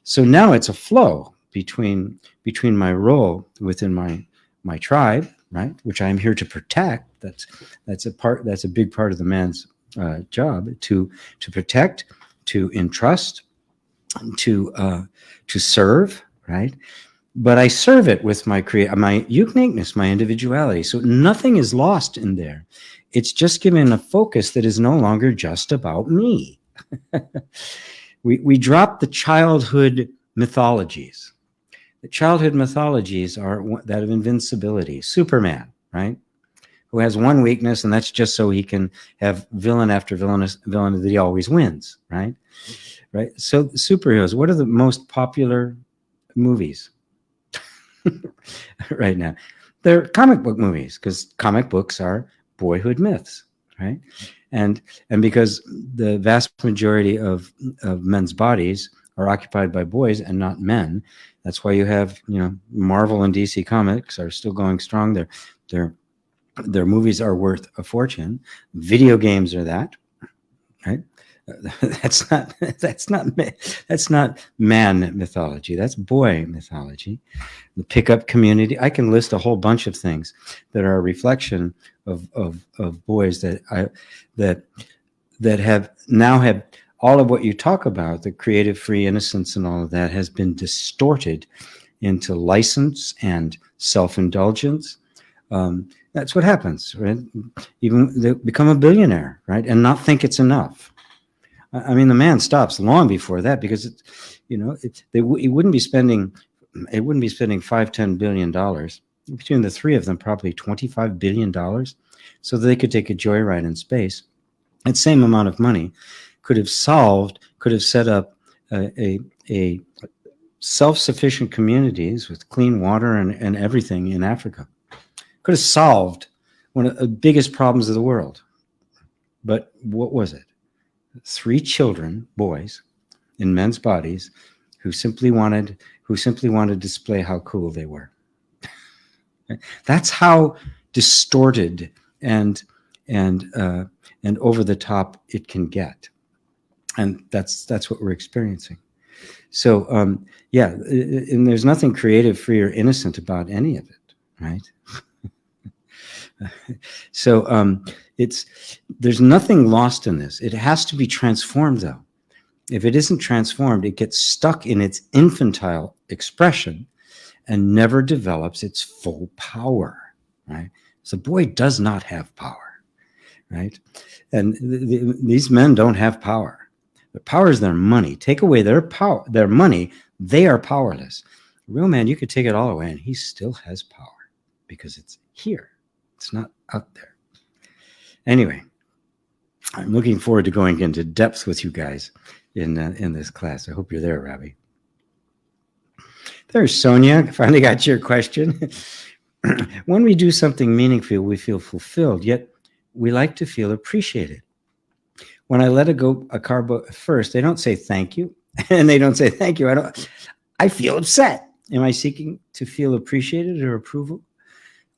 So now it's a flow between my role within my tribe, right, which I'm here to protect. That's a big part of the man's job, to protect, to entrust, to serve, right? But I serve it with my uniqueness, my individuality. So nothing is lost in there. It's just given a focus that is no longer just about me. We drop the childhood mythologies. The childhood mythologies are that of invincibility. Superman, right? Who has one weakness, and that's just so he can have villain after villain that he always wins, right? Right. So superheroes, what are the most popular movies right now? They're comic book movies, because comic books are boyhood myths, right? And because the vast majority of men's bodies are occupied by boys and not men, that's why you have, you know, Marvel and DC Comics are still going strong. Their movies are worth a fortune. Video games are that, right? That's not man mythology. That's boy mythology. The pickup community. I can list a whole bunch of things that are a reflection of boys that have now have all of what you talk about, the creative, free innocence, and all of that has been distorted into license and self-indulgence. That's what happens, right? Even they become a billionaire, right, and not think it's enough. I mean, the man stops long before that because it's, you know, it wouldn't be spending $5-10 billion between the three of them, probably $25 billion, so that they could take a joyride in space. That same amount of money could have set up a self-sufficient communities with clean water and everything in Africa. Could have solved one of the biggest problems of the world. But what was it? 3 children, boys, in men's bodies, who simply wanted to display how cool they were. That's how distorted and over the top it can get, and that's what we're experiencing. So yeah, and there's nothing creative, free, or innocent about any of it, right? So there's nothing lost in this. It has to be transformed, though. If it isn't transformed, it gets stuck in its infantile expression and never develops its full power, right? So boy does not have power, right? And these men don't have power. Their power is their money. Take away their power, their money, they are powerless. A real man, you could take it all away and he still has power because it's here. It's not out there. Anyway, I'm looking forward to going into depth with you guys in this class. I hope you're there, Robbie. There's Sonia. Finally got your question. When we do something meaningful, we feel fulfilled, yet we like to feel appreciated. When I let a car go first, they don't say thank you, and they don't say thank you. I feel upset. Am I seeking to feel appreciated or approval?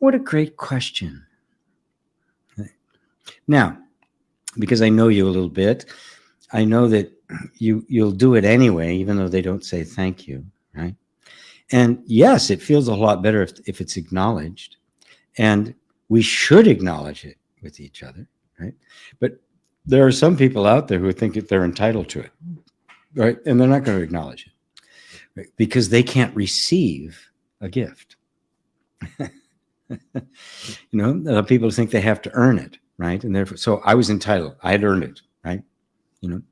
What a great question. Now, because I know you a little bit, I know that you'll do it anyway, even though they don't say thank you, right? And yes, it feels a lot better if it's acknowledged, and we should acknowledge it with each other, right? But there are some people out there who think that they're entitled to it, right? And they're not going to acknowledge it, right? Because they can't receive a gift. You know, people think they have to earn it, right? And therefore, so I was entitled. I had earned it, right? You know,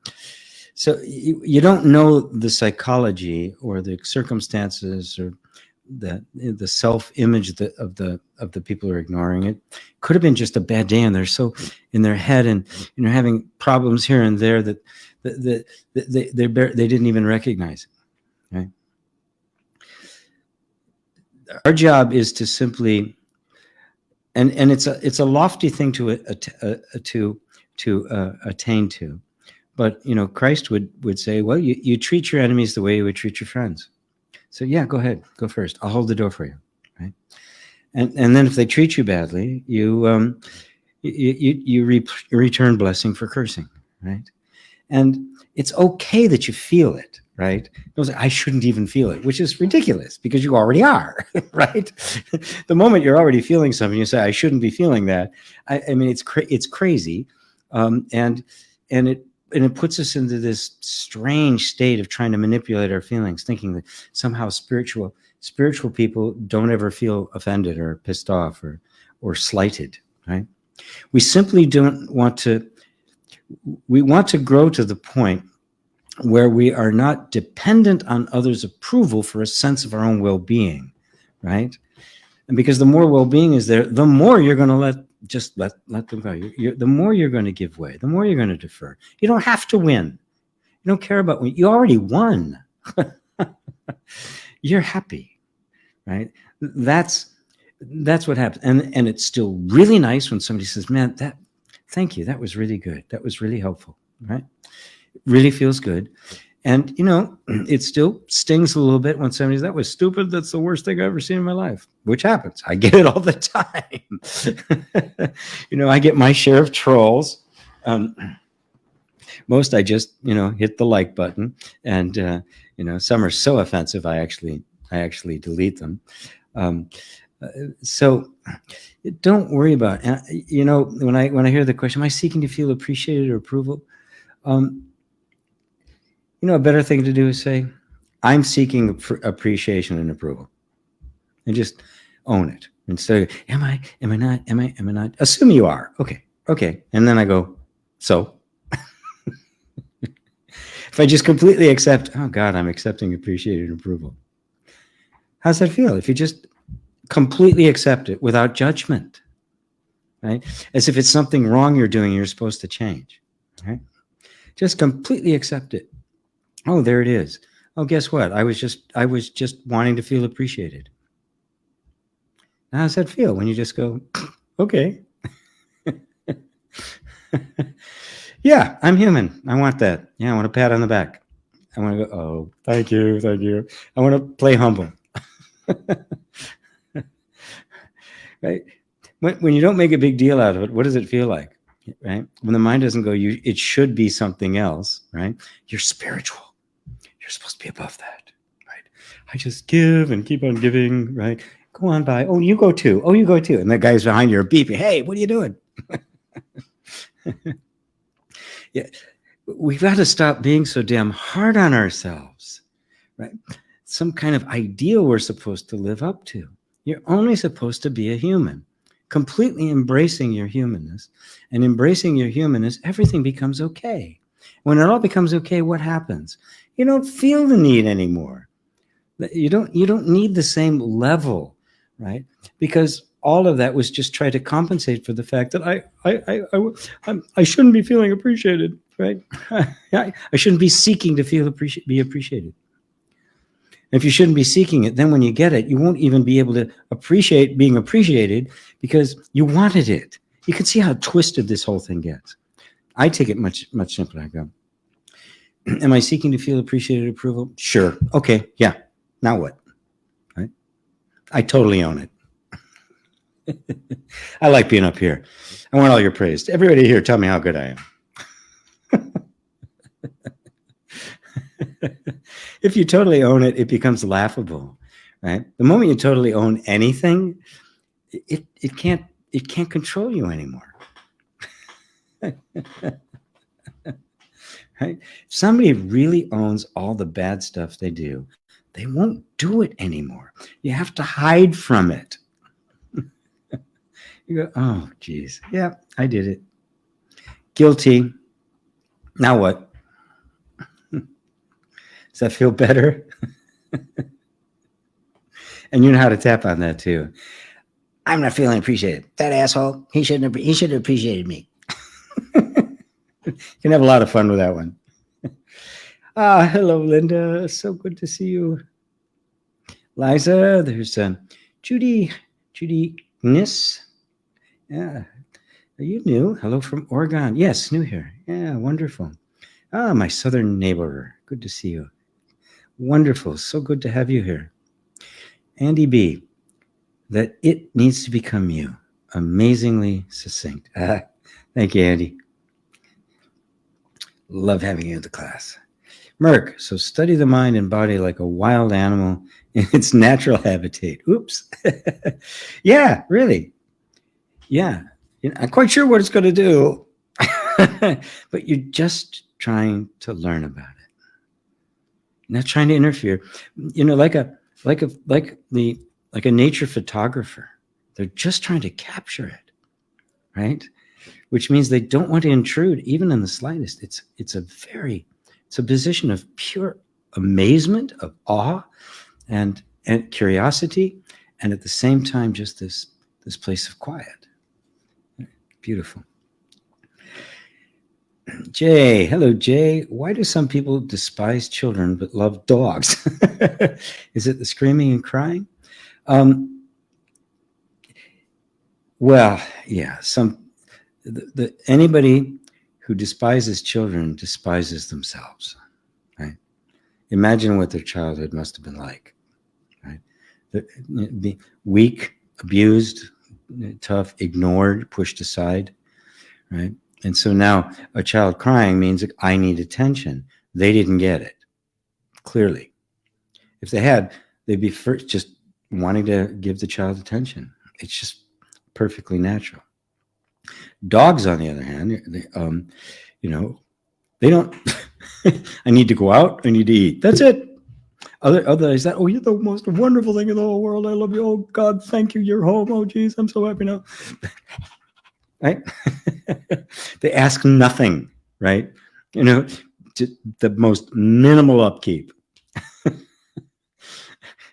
so you don't know the psychology or the circumstances or the self-image of the people who are ignoring it. Could have been just a bad day, and they're so in their head, and you know, having problems here and there that they didn't even recognize it, right? Our job is to simply, and it's a lofty thing to attain to, but you know, Christ would say, well, you treat your enemies the way you would treat your friends. So yeah, go ahead, go first. I'll hold the door for you, right? And then if they treat you badly, you return blessing for cursing, right? And it's okay that you feel it, right? Don't say, I shouldn't even feel it, which is ridiculous because you already are, right? The moment you're already feeling something, you say, I shouldn't be feeling that. I mean, it's crazy, and it puts us into this strange state of trying to manipulate our feelings, thinking that somehow spiritual people don't ever feel offended or pissed off or slighted, right? We simply don't want to. We want to grow to the point where we are not dependent on others' approval for a sense of our own well-being, right? And because the more well-being is there, the more you're going to let them go. The more you're going to give way, the more you're going to defer. You don't have to win. You don't care about winning. You already won. You're happy, right? That's That's what happens. And it's still really nice when somebody says, man, thank you. That was really good. That was really helpful. Right? It really feels good. And, it still stings a little bit when somebody says, that was stupid. That's the worst thing I've ever seen in my life, which happens. I get it all the time. I get my share of trolls. Most I just, hit the like button. And, some are so offensive, I actually delete them. So don't worry about it. When I hear the question, am I seeking to feel appreciated or approval? A better thing to do is say, I'm seeking appreciation and approval, and just own it. And say, am I not? Assume you are. Okay. And then I go, so if I just completely accept, oh God, I'm accepting appreciated approval. How's that feel? If you just completely accept it without judgment, right? As if it's something wrong you're doing, you're supposed to change, right? Just completely accept it. Oh, there it is. Oh, guess what? I was just wanting to feel appreciated. Now, how does that feel when you just go, okay. Yeah, I'm human. I want that. Yeah, I want a pat on the back. I want to go, oh, thank you. I want to play humble. Right? When you don't make a big deal out of it, what does it feel like? Right? When the mind doesn't go, it should be something else, right? You're spiritual. You're supposed to be above that, right? I just give and keep on giving, right? Go on by. Oh, you go too. Oh, you go too. And the guys behind you are beeping. Hey, what are you doing? Yeah, we've got to stop being so damn hard on ourselves, right? Some kind of ideal we're supposed to live up to. You're only supposed to be a human, completely embracing your humanness. And embracing your humanness, everything becomes okay. When it all becomes okay, what happens? You don't feel the need anymore. You don't need the same level, right? Because all of that was just try to compensate for the fact that I shouldn't be feeling appreciated, right? I shouldn't be seeking to be appreciated. If you shouldn't be seeking it, then when you get it, you won't even be able to appreciate being appreciated because you wanted it. You can see how twisted this whole thing gets. I take it much simpler. I go, am I seeking to feel appreciated approval? Sure. Okay. Yeah. Now what? Right? I totally own it. I like being up here. I want all your praise. Everybody here, tell me how good I am. If you totally own it, it becomes laughable, right? The moment you totally own anything, it can't control you anymore. Right? If somebody really owns all the bad stuff they do, they won't do it anymore. You have to hide from it. You go, oh, geez. Yeah, I did it. Guilty. Now what? Does that feel better? And you know how to tap on that too. I'm not feeling appreciated. That asshole, he should have appreciated me. You can have a lot of fun with that one. Hello, Linda. So good to see you. Liza, there's Judy Nis. Yeah. Are you new? Hello from Oregon. Yes, new here. Yeah, wonderful. My southern neighbor. Good to see you. Wonderful. So good to have you here. Andy B. That it needs to become you. Amazingly succinct. Thank you, Andy. Love having you in the class. Merck, so study the mind and body like a wild animal in its natural habitat. Oops. Yeah, really. Yeah. I'm quite sure what it's going to do. But you're just trying to learn about it. Not trying to interfere. Like a nature photographer. They're just trying to capture it. Right? Which means they don't want to intrude even in the slightest. It's a position of pure amazement, of awe, and curiosity, and at the same time, just this place of quiet. Beautiful. Jay, hello, Jay. Why do some people despise children but love dogs? Is it the screaming and crying? Well, yeah, anybody who despises children despises themselves, right? Imagine what their childhood must have been like, right? Be weak, abused, tough, ignored, pushed aside, right? And so now a child crying means I need attention. They didn't get it, clearly. If they had, they'd be first just wanting to give the child attention. It's just perfectly natural. Dogs, on the other hand, they don't. I need to go out. I need to eat. That's it. Otherwise, that, oh, you're the most wonderful thing in the whole world. I love you. Oh God, thank you. You're home. Oh geez, I'm so happy now. Right? They ask nothing. Right? The most minimal upkeep,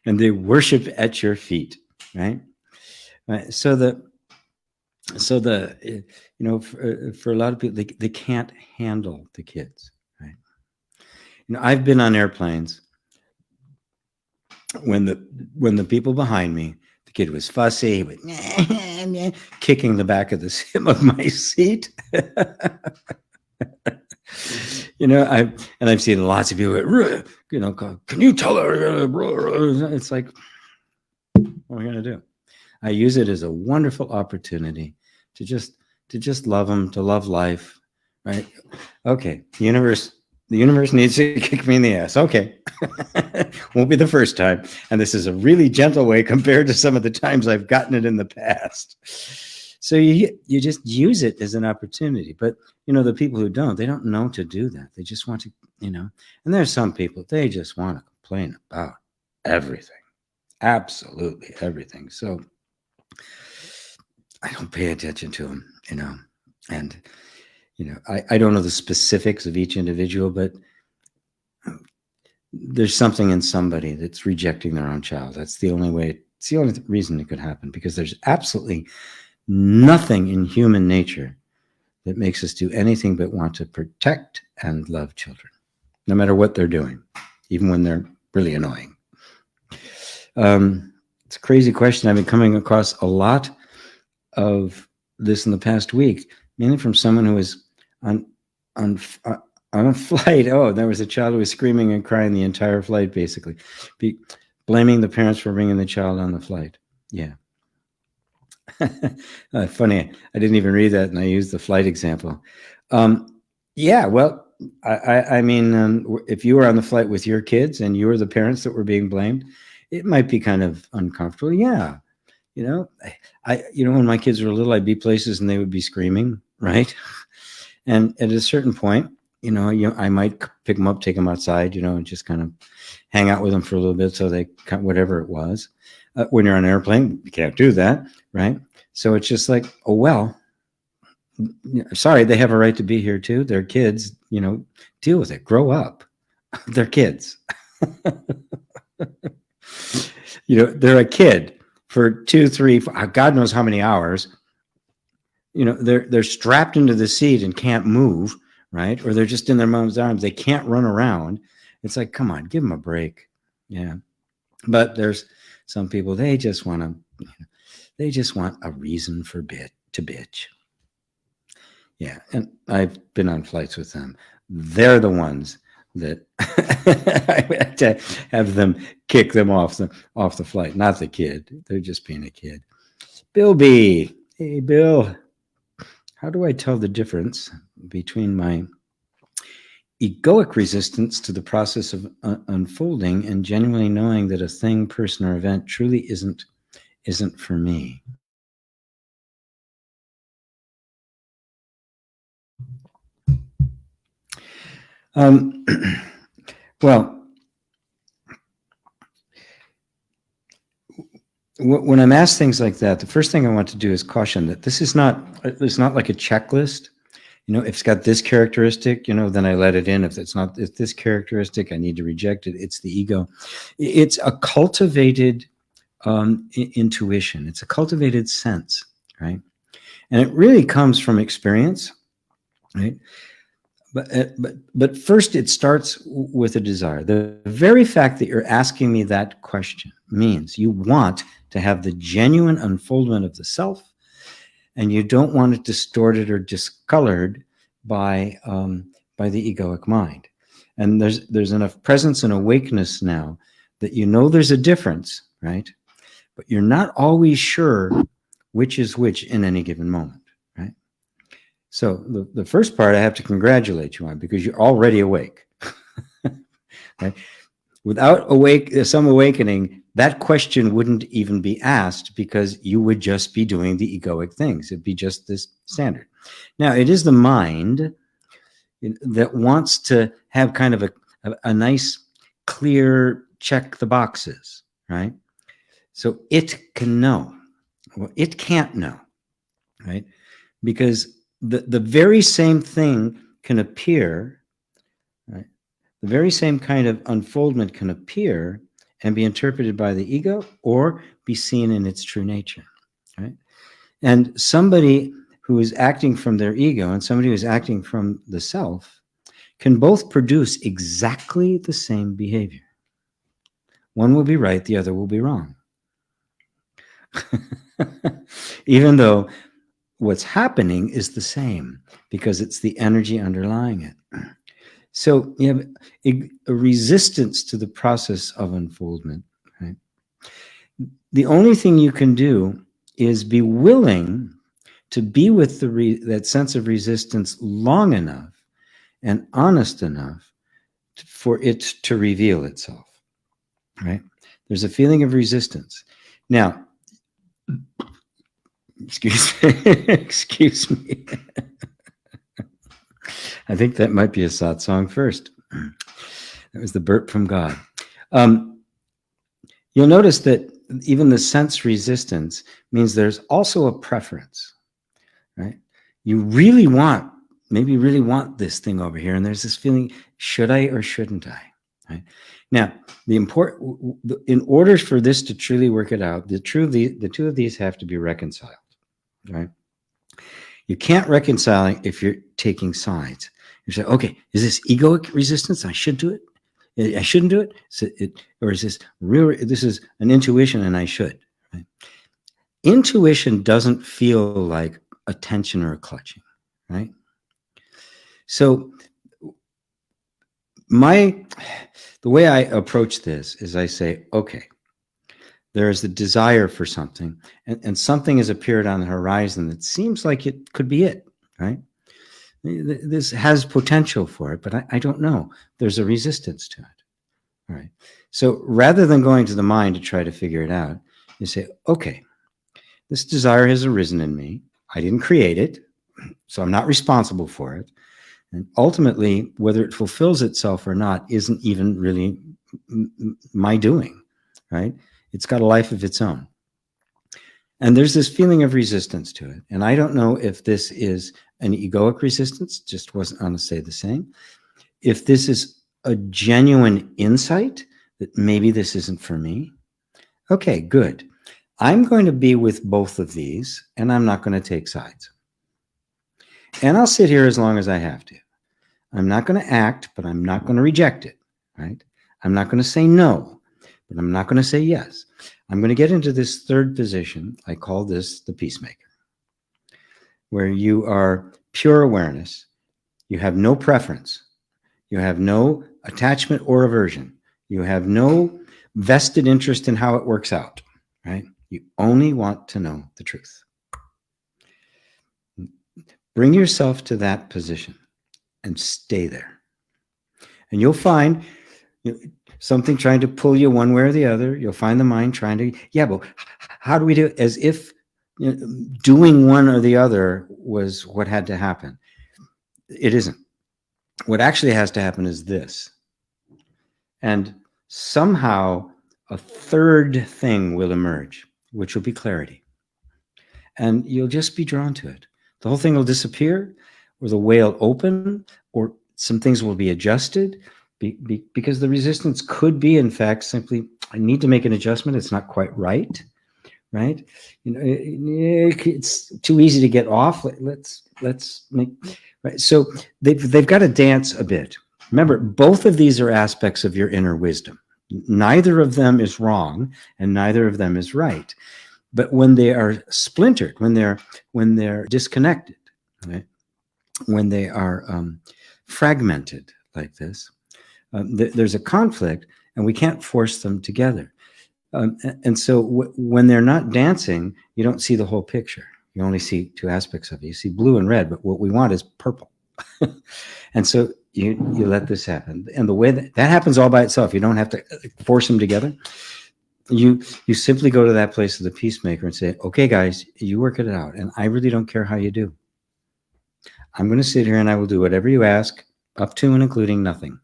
and they worship at your feet. Right? So for a lot of people, they can't handle the kids. Right? I've been on airplanes when the people behind me, the kid was fussy, but kicking the back of the sim of my seat. I've seen lots of people, can you tell her? It's like, what are we gonna do? I use it as a wonderful opportunity to just love them, to love life, right? Okay, the universe needs to kick me in the ass. Okay. Won't be the first time. And this is a really gentle way compared to some of the times I've gotten it in the past. So you just use it as an opportunity. But, the people who don't, they don't know to do that. They just want to, and there's some people, they just want to complain about everything. Absolutely everything. So I don't pay attention to them, and, I don't know the specifics of each individual, but there's something in somebody that's rejecting their own child. That's the only way. It's the only reason it could happen, because there's absolutely nothing in human nature that makes us do anything but want to protect and love children, no matter what they're doing, even when they're really annoying. It's a crazy question. I've been coming across a lot of this in the past week, mainly from someone who was on a flight. Oh, there was a child who was screaming and crying the entire flight, basically, blaming the parents for bringing the child on the flight. Yeah. Funny, I didn't even read that, and I used the flight example. Yeah, well, I mean, if you were on the flight with your kids and you were the parents that were being blamed, it might be kind of uncomfortable. Yeah. When my kids were little, I'd be places and they would be screaming, right? And at a certain point, I might pick them up, take them outside, and just kind of hang out with them for a little bit, so they whatever it was. When you're on an airplane, you can't do that, right? So it's just like, oh well, sorry, they have a right to be here too. They're kids, deal with it. Grow up. They're kids. They're a kid for 2, 3, 4, God knows how many hours. They're strapped into the seat and can't move, right? Or they're just in their mom's arms. They can't run around. It's like, come on, give them a break. Yeah. But there's some people, they just want a reason to bitch. Yeah. And I've been on flights with them. They're the ones that I had to have them kick them off the flight, not the kid. They're just being a kid. Bill B. Hey, Bill. How do I tell the difference between my egoic resistance to the process of unfolding and genuinely knowing that a thing, person, or event truly isn't for me? Well, when I'm asked things like that, the first thing I want to do is caution that it's not like a checklist. If it's got this characteristic, then I let it in. If this characteristic, I need to reject it. It's the ego. It's a cultivated intuition. It's a cultivated sense, right? And it really comes from experience, right? But first, it starts with a desire. The very fact that you're asking me that question means you want to have the genuine unfoldment of the self, and you don't want it distorted or discolored by the egoic mind. And there's enough presence and awakeness now that you know there's a difference, right? But you're not always sure which is which in any given moment, right? So the first part I have to congratulate you on, because you're already awake. Right? Without some awakening, that question wouldn't even be asked, because you would just be doing the egoic things. It'd be just this standard. Now, it is the mind that wants to have kind of a nice, clear check the boxes, right? So it can know. Well, it can't know, right? Because the very same thing can appear, right? The very same kind of unfoldment can appear and be interpreted by the ego, or be seen in its true nature, right? And somebody who is acting from their ego and somebody who is acting from the self can both produce exactly the same behavior. One will be right, the other will be wrong. Even though what's happening is the same, because it's the energy underlying it. So you have a resistance to the process of unfoldment, right? The only thing you can do is be willing to be with that sense of resistance long enough and honest enough for it to reveal itself, right? There's a feeling of resistance. Now, excuse me. I think that might be a satsang first. That was the burp from God. You'll notice that even the sense resistance means there's also a preference, right? You really want, maybe you really want this thing over here, and there's this feeling, should I or shouldn't I? Right? Now, in order for this to truly work it out, the two of these have to be reconciled, right? You can't reconcile if you're taking sides. You say, okay, is this egoic resistance? I should do it. I shouldn't do it. Or is this real? This is an intuition, and I should. Right? Intuition doesn't feel like a tension or a clutching, right? So the way I approach this is I say, okay, there is the desire for something, and something has appeared on the horizon that seems like it could be it, right? This has potential for it, but I don't know. There's a resistance to it, all right? So rather than going to the mind to try to figure it out, you say, okay, this desire has arisen in me. I didn't create it, so I'm not responsible for it. And ultimately, whether it fulfills itself or not isn't even really my doing, right? It's got a life of its own. And there's this feeling of resistance to it. And I don't know if this is an egoic resistance, just wasn't going to say the same. If this is a genuine insight that maybe this isn't for me, okay, good. I'm going to be with both of these, and I'm not going to take sides. And I'll sit here as long as I have to. I'm not going to act, but I'm not going to reject it, right? I'm not going to say no, but I'm not going to say yes. I'm going to get into this third position. I call this the peacemaker, where you are pure awareness. You have no preference. You have no attachment or aversion. You have no vested interest in how it works out, right? You only want to know the truth. Bring yourself to that position and stay there. And you'll find something trying to pull you one way or the other. You'll find the mind trying to, yeah, but how do we do it? As if doing one or the other was what had to happen. It isn't. What actually has to happen is this. And somehow a third thing will emerge, which will be clarity. And you'll just be drawn to it. The whole thing will disappear, or the way will open, or some things will be adjusted, because the resistance could be, in fact, simply, I need to make an adjustment. It's not quite right, right? It's too easy to get off. Let's make, right? So they've got to dance a bit. Remember, both of these are aspects of your inner wisdom. Neither of them is wrong, and neither of them is right. But when they are splintered, when they're disconnected, right? When they are fragmented like this, there's a conflict, and we can't force them together. And so when they're not dancing, you don't see the whole picture. You only see two aspects of it. You see blue and red, but what we want is purple. And so you let this happen. And the way that happens all by itself, you don't have to force them together. You simply go to that place of the peacemaker and say, okay, guys, you work it out. And I really don't care how you do. I'm going to sit here and I will do whatever you ask, up to and including nothing.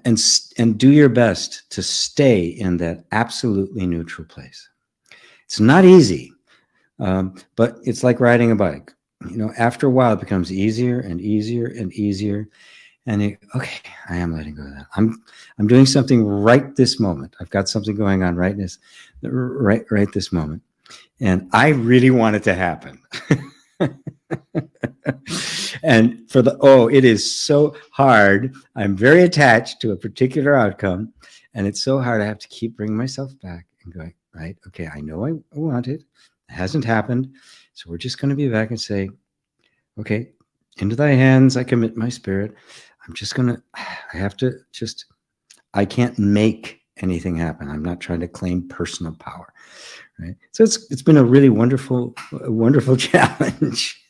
And do your best to stay in that absolutely neutral place. It's not easy, but it's like riding a bike. You know, after a while, it becomes easier and easier and easier. And okay, I am letting go of that. I'm doing something right this moment. I've got something going on right this moment, and I really want it to happen. And it is so hard. I'm very attached to a particular outcome, and it's so hard. I have to keep bringing myself back and going, right, okay, I know I want it. It hasn't happened. So we're just going to be back and say, okay, into thy hands I commit my spirit. I can't make anything happen. I'm not trying to claim personal power. Right. So it's been a really wonderful challenge.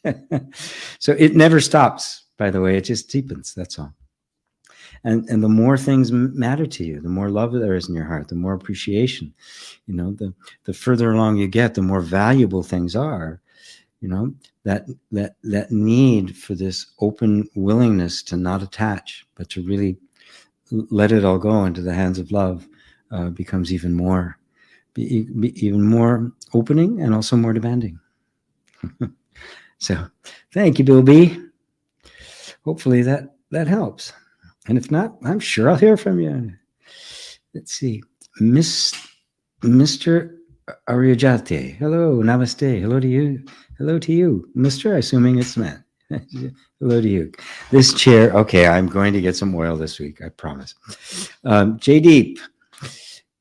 So it never stops, by the way, it just deepens. That's all. And the more things matter to you, the more love there is in your heart, the more appreciation, you know, the further along you get, the more valuable things are, you know, that need for this open willingness to not attach, but to really let it all go into the hands of love becomes even more opening and also more demanding. So thank you, Bill B. Hopefully that helps. And if not, I'm sure I'll hear from you. Let's see. Mr. Aryajate. Hello, namaste. Hello to you. Hello to you. Mr. Assuming it's man. Hello to you. This chair, okay, I'm going to get some oil this week, I promise. J Deep.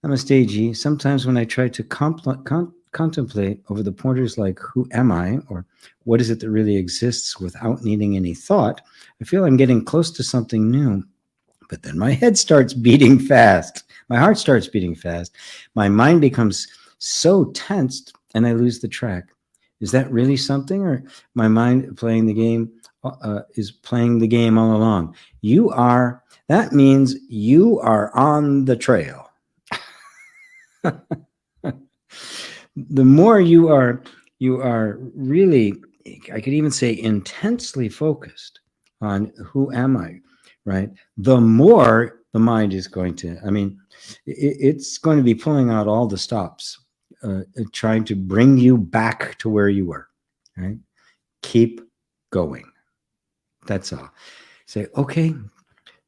Namaste, G. Sometimes when I try to contemplate over the pointers like who am I, or what is it that really exists without needing any thought, I feel I'm getting close to something new. But then my head starts beating fast. My heart starts beating fast. My mind becomes so tensed and I lose the track. Is that really something, or my mind playing the game is playing the game all along? That means you are on the trail. The more you are really, I could even say intensely focused on who am I, right? The more the mind is going to, it's going to be pulling out all the stops, trying to bring you back to where you were, right? Keep going. That's all. Say, okay,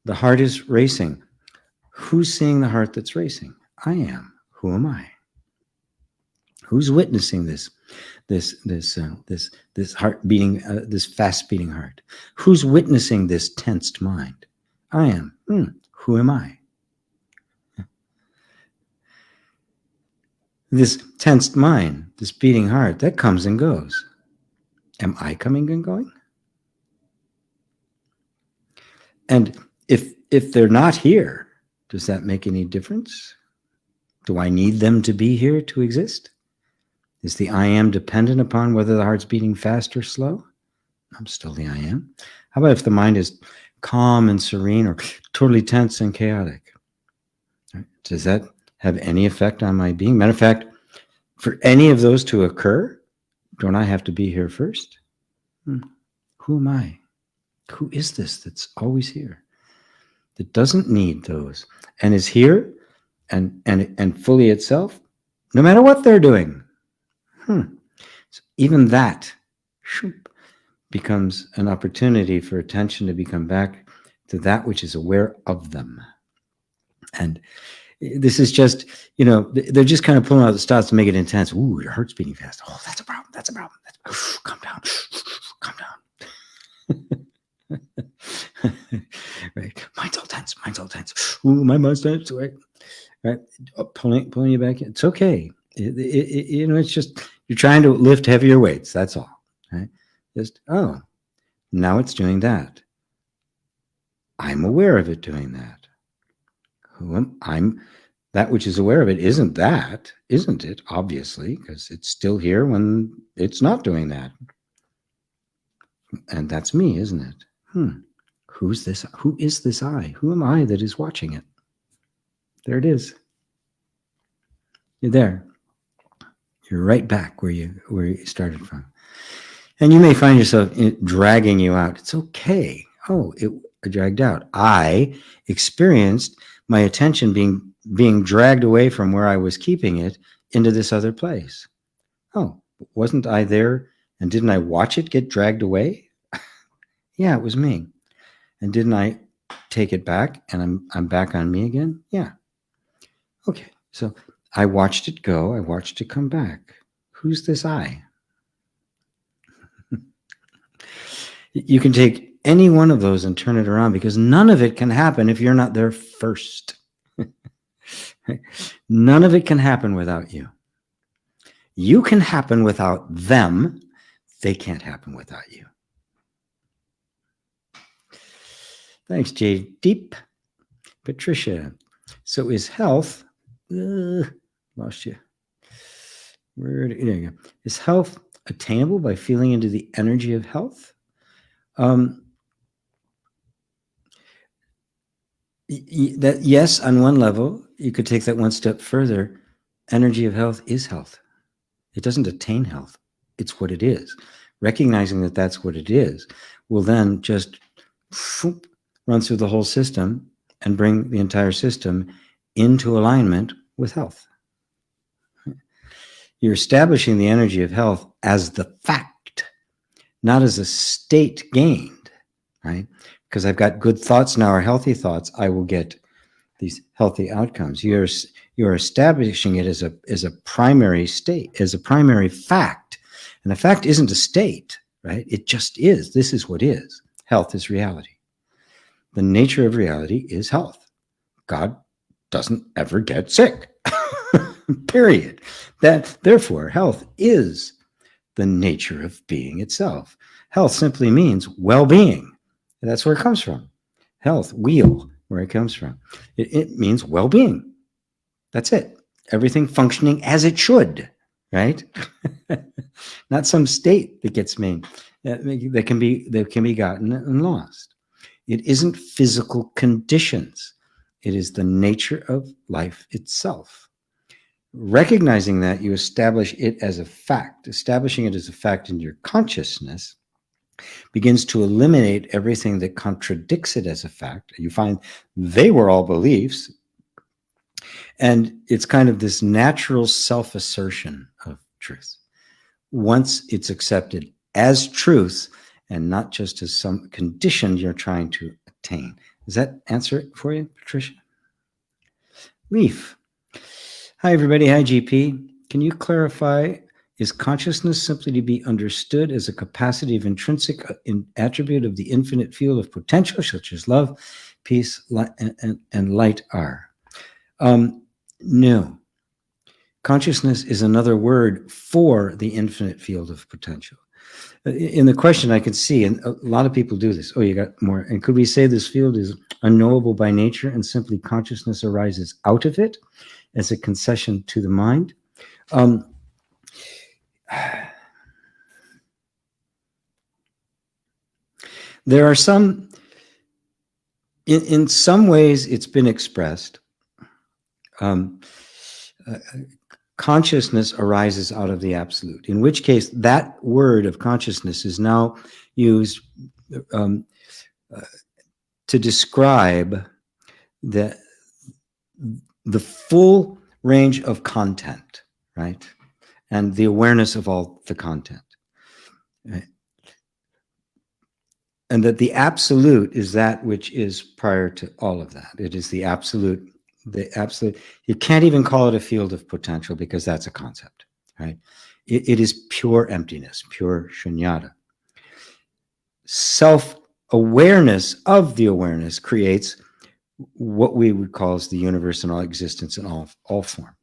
the heart is racing. Who's seeing the heart that's racing? I am. Who am I? Who's witnessing this heart beating, this fast beating heart? Who's witnessing this tensed mind? I am. Who am I? This tensed mind, this beating heart, that comes and goes. Am I coming and going? And if they're not here, does that make any difference? Do I need them to be here to exist? Is the I am dependent upon whether the heart's beating fast or slow? I'm still the I am. How about if the mind is calm and serene, or totally tense and chaotic? Does that have any effect on my being? Matter of fact, for any of those to occur, don't I have to be here first? Who am I? Who is this that's always here, that doesn't need those, and is here and fully itself, no matter what they're doing? So even that becomes an opportunity for attention to become back to that which is aware of them. And this is just, they're just kind of pulling out the stops to make it intense. Ooh, your heart's beating fast. Oh, that's a problem. That's a problem. Calm down. Calm down. Right. Mind's all tense. Ooh, my mind's tense. Right. Pulling you back in. It's okay. It's just, you're trying to lift heavier weights. That's all, right? Just, oh, now it's doing that. I'm aware of it doing that. That which is aware of it isn't that, isn't it? Obviously, because it's still here when it's not doing that. And that's me, isn't it? Who's this? Who is this I? Who am I that is watching it? There it is. You're there. You're right back where you started from. And you may find yourself dragging you out. It's okay. Oh, it dragged out. I experienced my attention being dragged away from where I was keeping it into this other place. Oh, wasn't I there? And didn't I watch it get dragged away? Yeah, it was me. And didn't I take it back and I'm back on me again? Yeah. Okay. So I watched it go. I watched it come back. Who's this I? You can take any one of those and turn it around, because none of it can happen if you're not there first. None of it can happen without you. You can happen without them. They can't happen without you. Thanks, Jay Deep. Patricia. So is health, lost you. There you go. Is health attainable by feeling into the energy of health? Yes, on one level, you could take that one step further. Energy of health is health. It doesn't attain health. It's what it is. Recognizing that that's what it is will then just run through the whole system and bring the entire system into alignment with health. You're establishing the energy of health as the fact, not as a state gained, right? Because I've got good thoughts now, or healthy thoughts, I will get these healthy outcomes. You're establishing it as a primary state, as a primary fact. And a fact isn't a state, right? It just is. This is what is. Health is reality. The nature of reality is health. God doesn't ever get sick. Period. Therefore, health is the nature of being itself. Health simply means well-being. That's where it comes from. Health, wheel, where it comes from. It means well-being. That's it. Everything functioning as it should, right? Not some state that gets made, that can be gotten and lost. It isn't physical conditions. It is the nature of life itself. Recognizing that, you establish it as a fact. Establishing it as a fact in your consciousness begins to eliminate everything that contradicts it as a fact. You find they were all beliefs. And it's kind of this natural self-assertion of truth. Once it's accepted as truth and not just as some condition you're trying to attain. Does that answer it for you, Patricia? Leaf. Hi, everybody. Hi, GP. Can you clarify, is consciousness simply to be understood as a capacity of intrinsic attribute of the infinite field of potential, such as love, peace, and light are? No. Consciousness is another word for the infinite field of potential. In the question, I could see, and a lot of people do this. Oh, you got more. And could we say this field is unknowable by nature and simply consciousness arises out of it as a concession to the mind? There are some, in some ways, it's been expressed. Consciousness arises out of the absolute, in which case that word of consciousness is now used to describe the full range of content, right? And the awareness of all the content. Right? And that the absolute is that which is prior to all of that. It is the absolute. You can't even call it a field of potential because that's a concept, right? It is pure emptiness, pure shunyata. Self-awareness of the awareness creates what we would call as the universe and all existence in all form.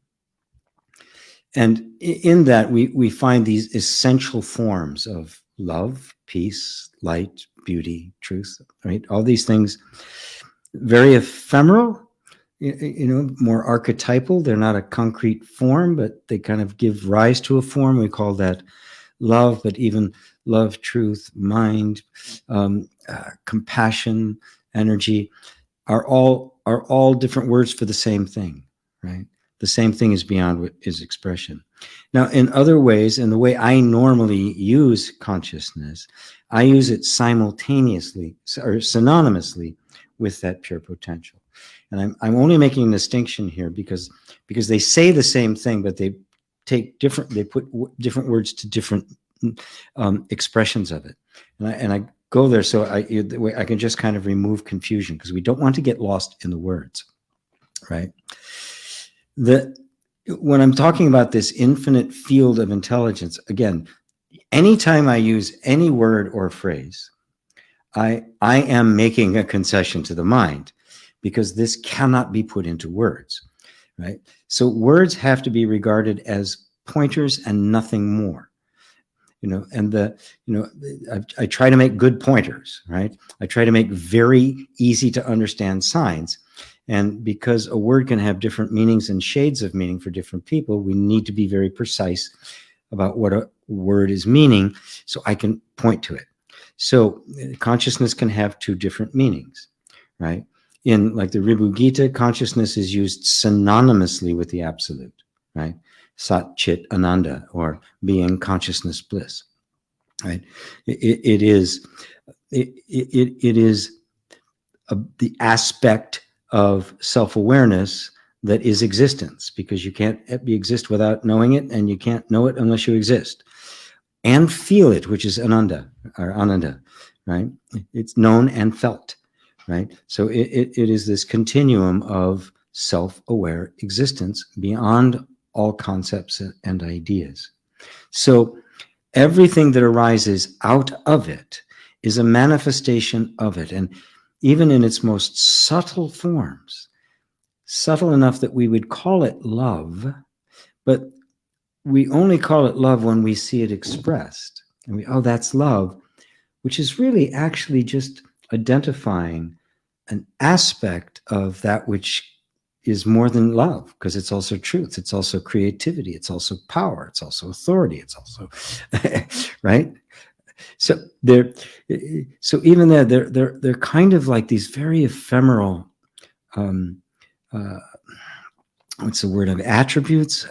And in that, we find these essential forms of love, peace, light, beauty, truth, right? All these things, very ephemeral, more archetypal. They're not a concrete form, but they kind of give rise to a form. We call that love, but even love, truth, mind, compassion, energy are all different words for the same thing, right? The same thing is beyond what is expression. Now, in other ways, in the way I normally use consciousness, I use it simultaneously or synonymously with that pure potential. And I'm only making a distinction here because they say the same thing, but they put different words to different expressions of it. And I go there so I can just kind of remove confusion, because we don't want to get lost in the words, right? When I'm talking about this infinite field of intelligence, again, anytime I use any word or phrase, I am making a concession to the mind, because this cannot be put into words, right? So words have to be regarded as pointers and nothing more. And I try to make good pointers, right? I try to make very easy to understand signs. And because a word can have different meanings and shades of meaning for different people, we need to be very precise about what a word is meaning so I can point to it. So consciousness can have two different meanings, right? In like the Ribhu Gita, consciousness is used synonymously with the absolute, right? Sat Chit Ananda, or being, consciousness, bliss, right? It is the aspect of self-awareness that is existence, because you can't exist without knowing it, and you can't know it unless you exist and feel it, which is ananda, or ananda, right? It's known and felt, right? So it is this continuum of self-aware existence beyond all concepts and ideas. So everything that arises out of it is a manifestation of it. And even in its most subtle forms, subtle enough that we would call it love, but we only call it love when we see it expressed. And that's love, which is really actually just identifying an aspect of that which is more than love, because it's also truth, it's also creativity, it's also power, it's also authority, it's also right. So even there, they're kind of like these very ephemeral what's the word of attributes,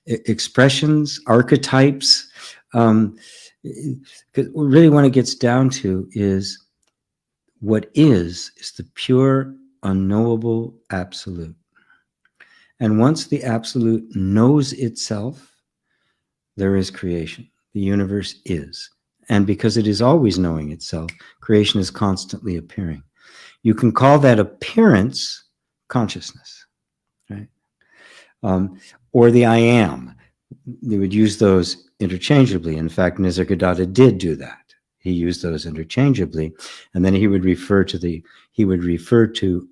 expressions, archetypes. Because really, when it gets down to is what is the pure, unknowable absolute. And once the absolute knows itself, there is creation. The universe is. And because it is always knowing itself, creation is constantly appearing. You can call that appearance consciousness, right? Or the I am. They would use those interchangeably. In fact, Nisargadatta did do that. He used those interchangeably, and then he would refer to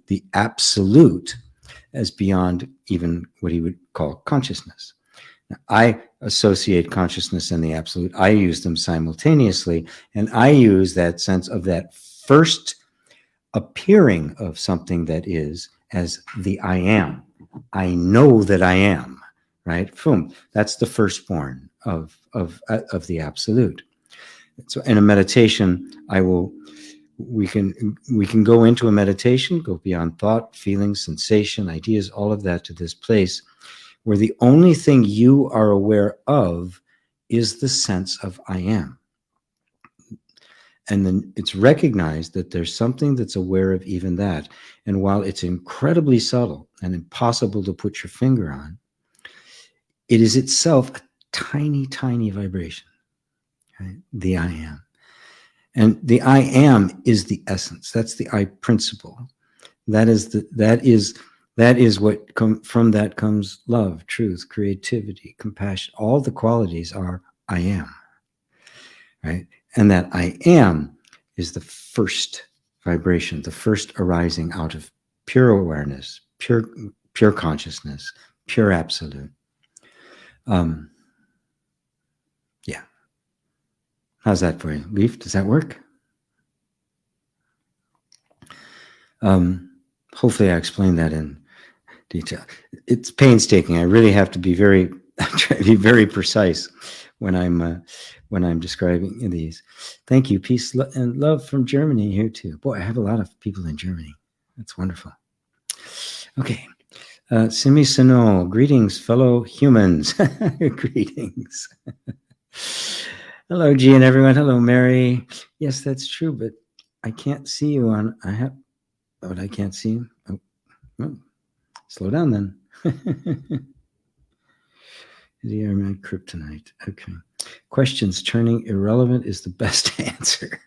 the absolute as beyond even what he would call consciousness. Now, I associate consciousness and the absolute. I use them simultaneously, and I use that sense of that first appearing of something that is as the I am. I know that I am, right? Boom. That's the firstborn of the absolute. So in a meditation, we can go into a meditation, go beyond thought, feeling, sensation, ideas, all of that, to this place where the only thing you are aware of is the sense of I am. And then it's recognized that there's something that's aware of even that. And while it's incredibly subtle and impossible to put your finger on, it is itself a tiny, tiny vibration, right? The I am. And the I am is the essence. That's the I principle. That is what from that comes love, truth, creativity, compassion. All the qualities are I am, right? And that I am is the first vibration, the first arising out of pure awareness, pure consciousness, pure absolute. Yeah. How's that for you? Leaf, does that work? Hopefully I explained that in detail. It's painstaking. I really have to be very, try to be very precise when I'm describing these. Thank you. Peace and love from Germany here too. Boy, I have a lot of people in Germany. That's wonderful. Okay. Simi Sino, greetings, fellow humans. Greetings. Hello, G and everyone. Hello, Mary. Yes, that's true, but I can't see you on. But I can't see you. Oh, well, slow down then. The Airman Kryptonite. Okay. Questions turning irrelevant is the best answer.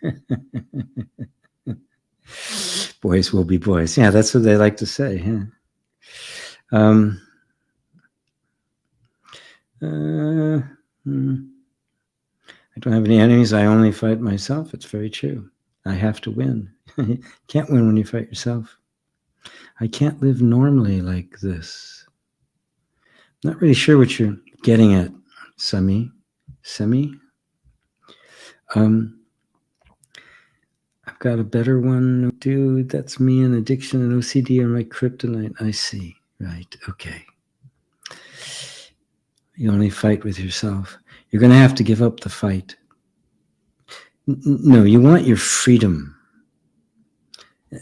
Boys will be boys. Yeah, that's what they like to say. Yeah. I don't have any enemies. I only fight myself. It's very true. I have to win. Can't win when you fight yourself. I can't live normally like this. Not really sure what you're getting at, Semi. I've got a better one. Dude, that's me, and addiction and OCD are my kryptonite. I see. Right. Okay. You only fight with yourself. You're going to have to give up the fight. No, you want your freedom.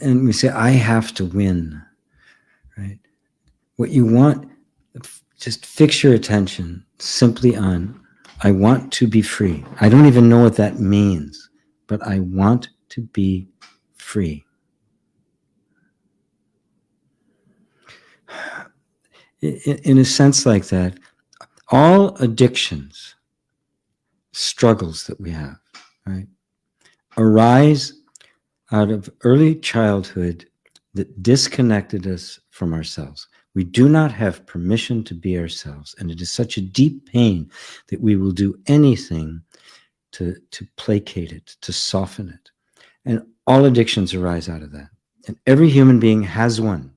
And we say, I have to win. Right? What you want, just fix your attention simply on, I want to be free. I don't even know what that means, but I want to be free. In a sense like that, all addictions, struggles that we have, right, arise out of early childhood that disconnected us from ourselves. We do not have permission to be ourselves, and it is such a deep pain that we will do anything to placate it, to soften it. And all addictions arise out of that. And every human being has one.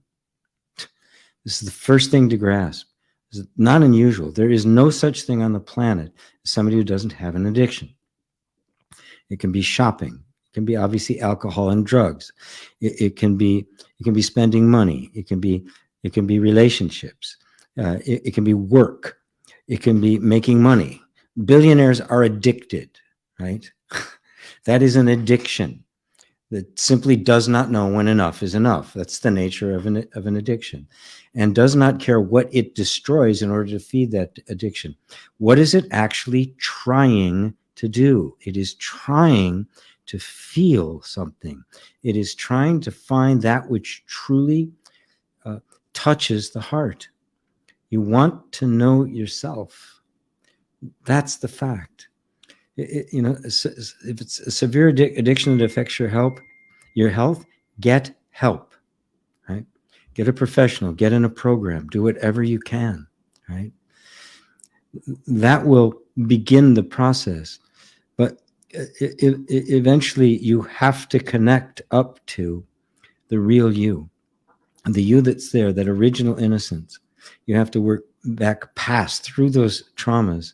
This is the first thing to grasp. It's not unusual. There is no such thing on the planet as somebody who doesn't have an addiction. It can be shopping. It can be obviously alcohol and drugs. It can be spending money. It can be relationships. It can be work. It can be making money. Billionaires are addicted, right? That is an addiction that simply does not know when enough is enough. That's the nature of an addiction, and does not care what it destroys in order to feed that addiction. What is it actually trying to do? It is trying to feel something. It is trying to find that which truly touches the heart. You want to know yourself. That's the fact. If it's a severe addiction that affects your health, get help, right? Get a professional, get in a program, do whatever you can, right? That will begin the process. But eventually you have to connect up to the real you, the you that's there, that original innocence. You have to work back through those traumas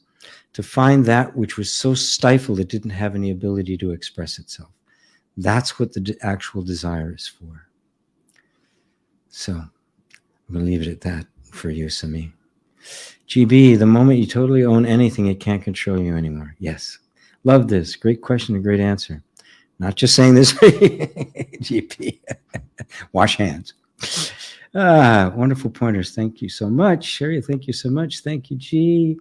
to find that which was so stifled it didn't have any ability to express itself. That's what the actual desire is for. So I'm going to leave it at that for you, Sami. GB, the moment you totally own anything, it can't control you anymore. Yes. Love this. Great question and great answer. Not just saying this, GB. Wash hands. Wonderful pointers. Thank you so much. Sherry, thank you so much. Thank you, G.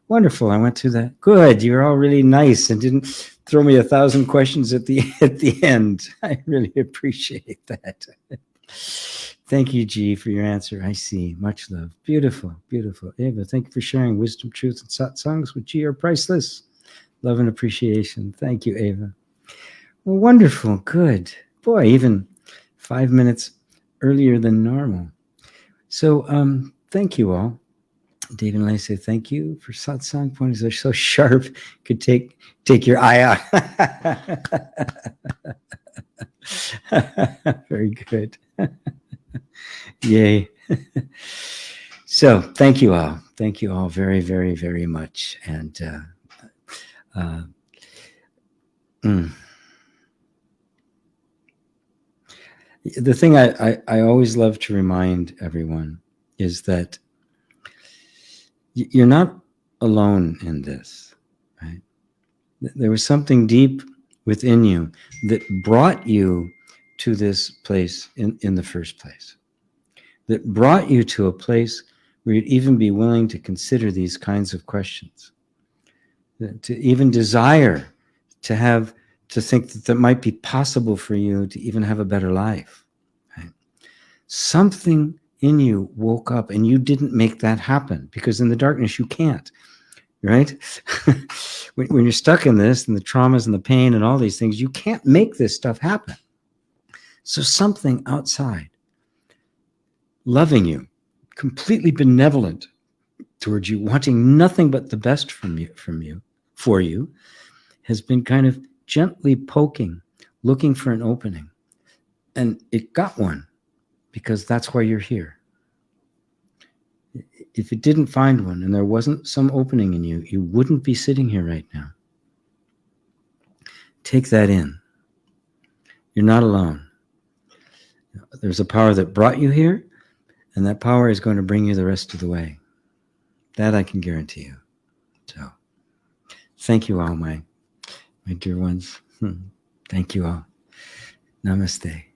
Wonderful. I went through that. Good. You're all really nice and didn't throw me 1,000 questions at the end. I really appreciate that. Thank you, G, for your answer. I see. Much love. Beautiful, beautiful. Ava, thank you for sharing wisdom, truth, and satsangs with G are priceless. Love and appreciation. Thank you, Ava. Well, wonderful. Good. Boy, even 5 minutes earlier than normal. So thank you all. David and I say thank you for satsang pointers. They're so sharp, could take your eye out. Very good. Yay. So thank you all. thank you all very, very, very much. And the thing I always love to remind everyone is that you're not alone in this, right? There was something deep within you that brought you to this place in the first place, that brought you to a place where you'd even be willing to consider these kinds of questions, to even desire to think that might be possible for you to even have a better life. Right? Something in you woke up, and you didn't make that happen, because in the darkness you can't. Right? When you're stuck in this and the traumas and the pain and all these things, you can't make this stuff happen. So something outside, loving you, completely benevolent towards you, wanting nothing but the best for you, has been kind of gently poking, looking for an opening. And it got one, because that's why you're here. If it didn't find one and there wasn't some opening in you, you wouldn't be sitting here right now. Take that in. You're not alone. There's a power that brought you here, and that power is going to bring you the rest of the way. That I can guarantee you. So, thank you all, my dear ones. Thank you all. Namaste.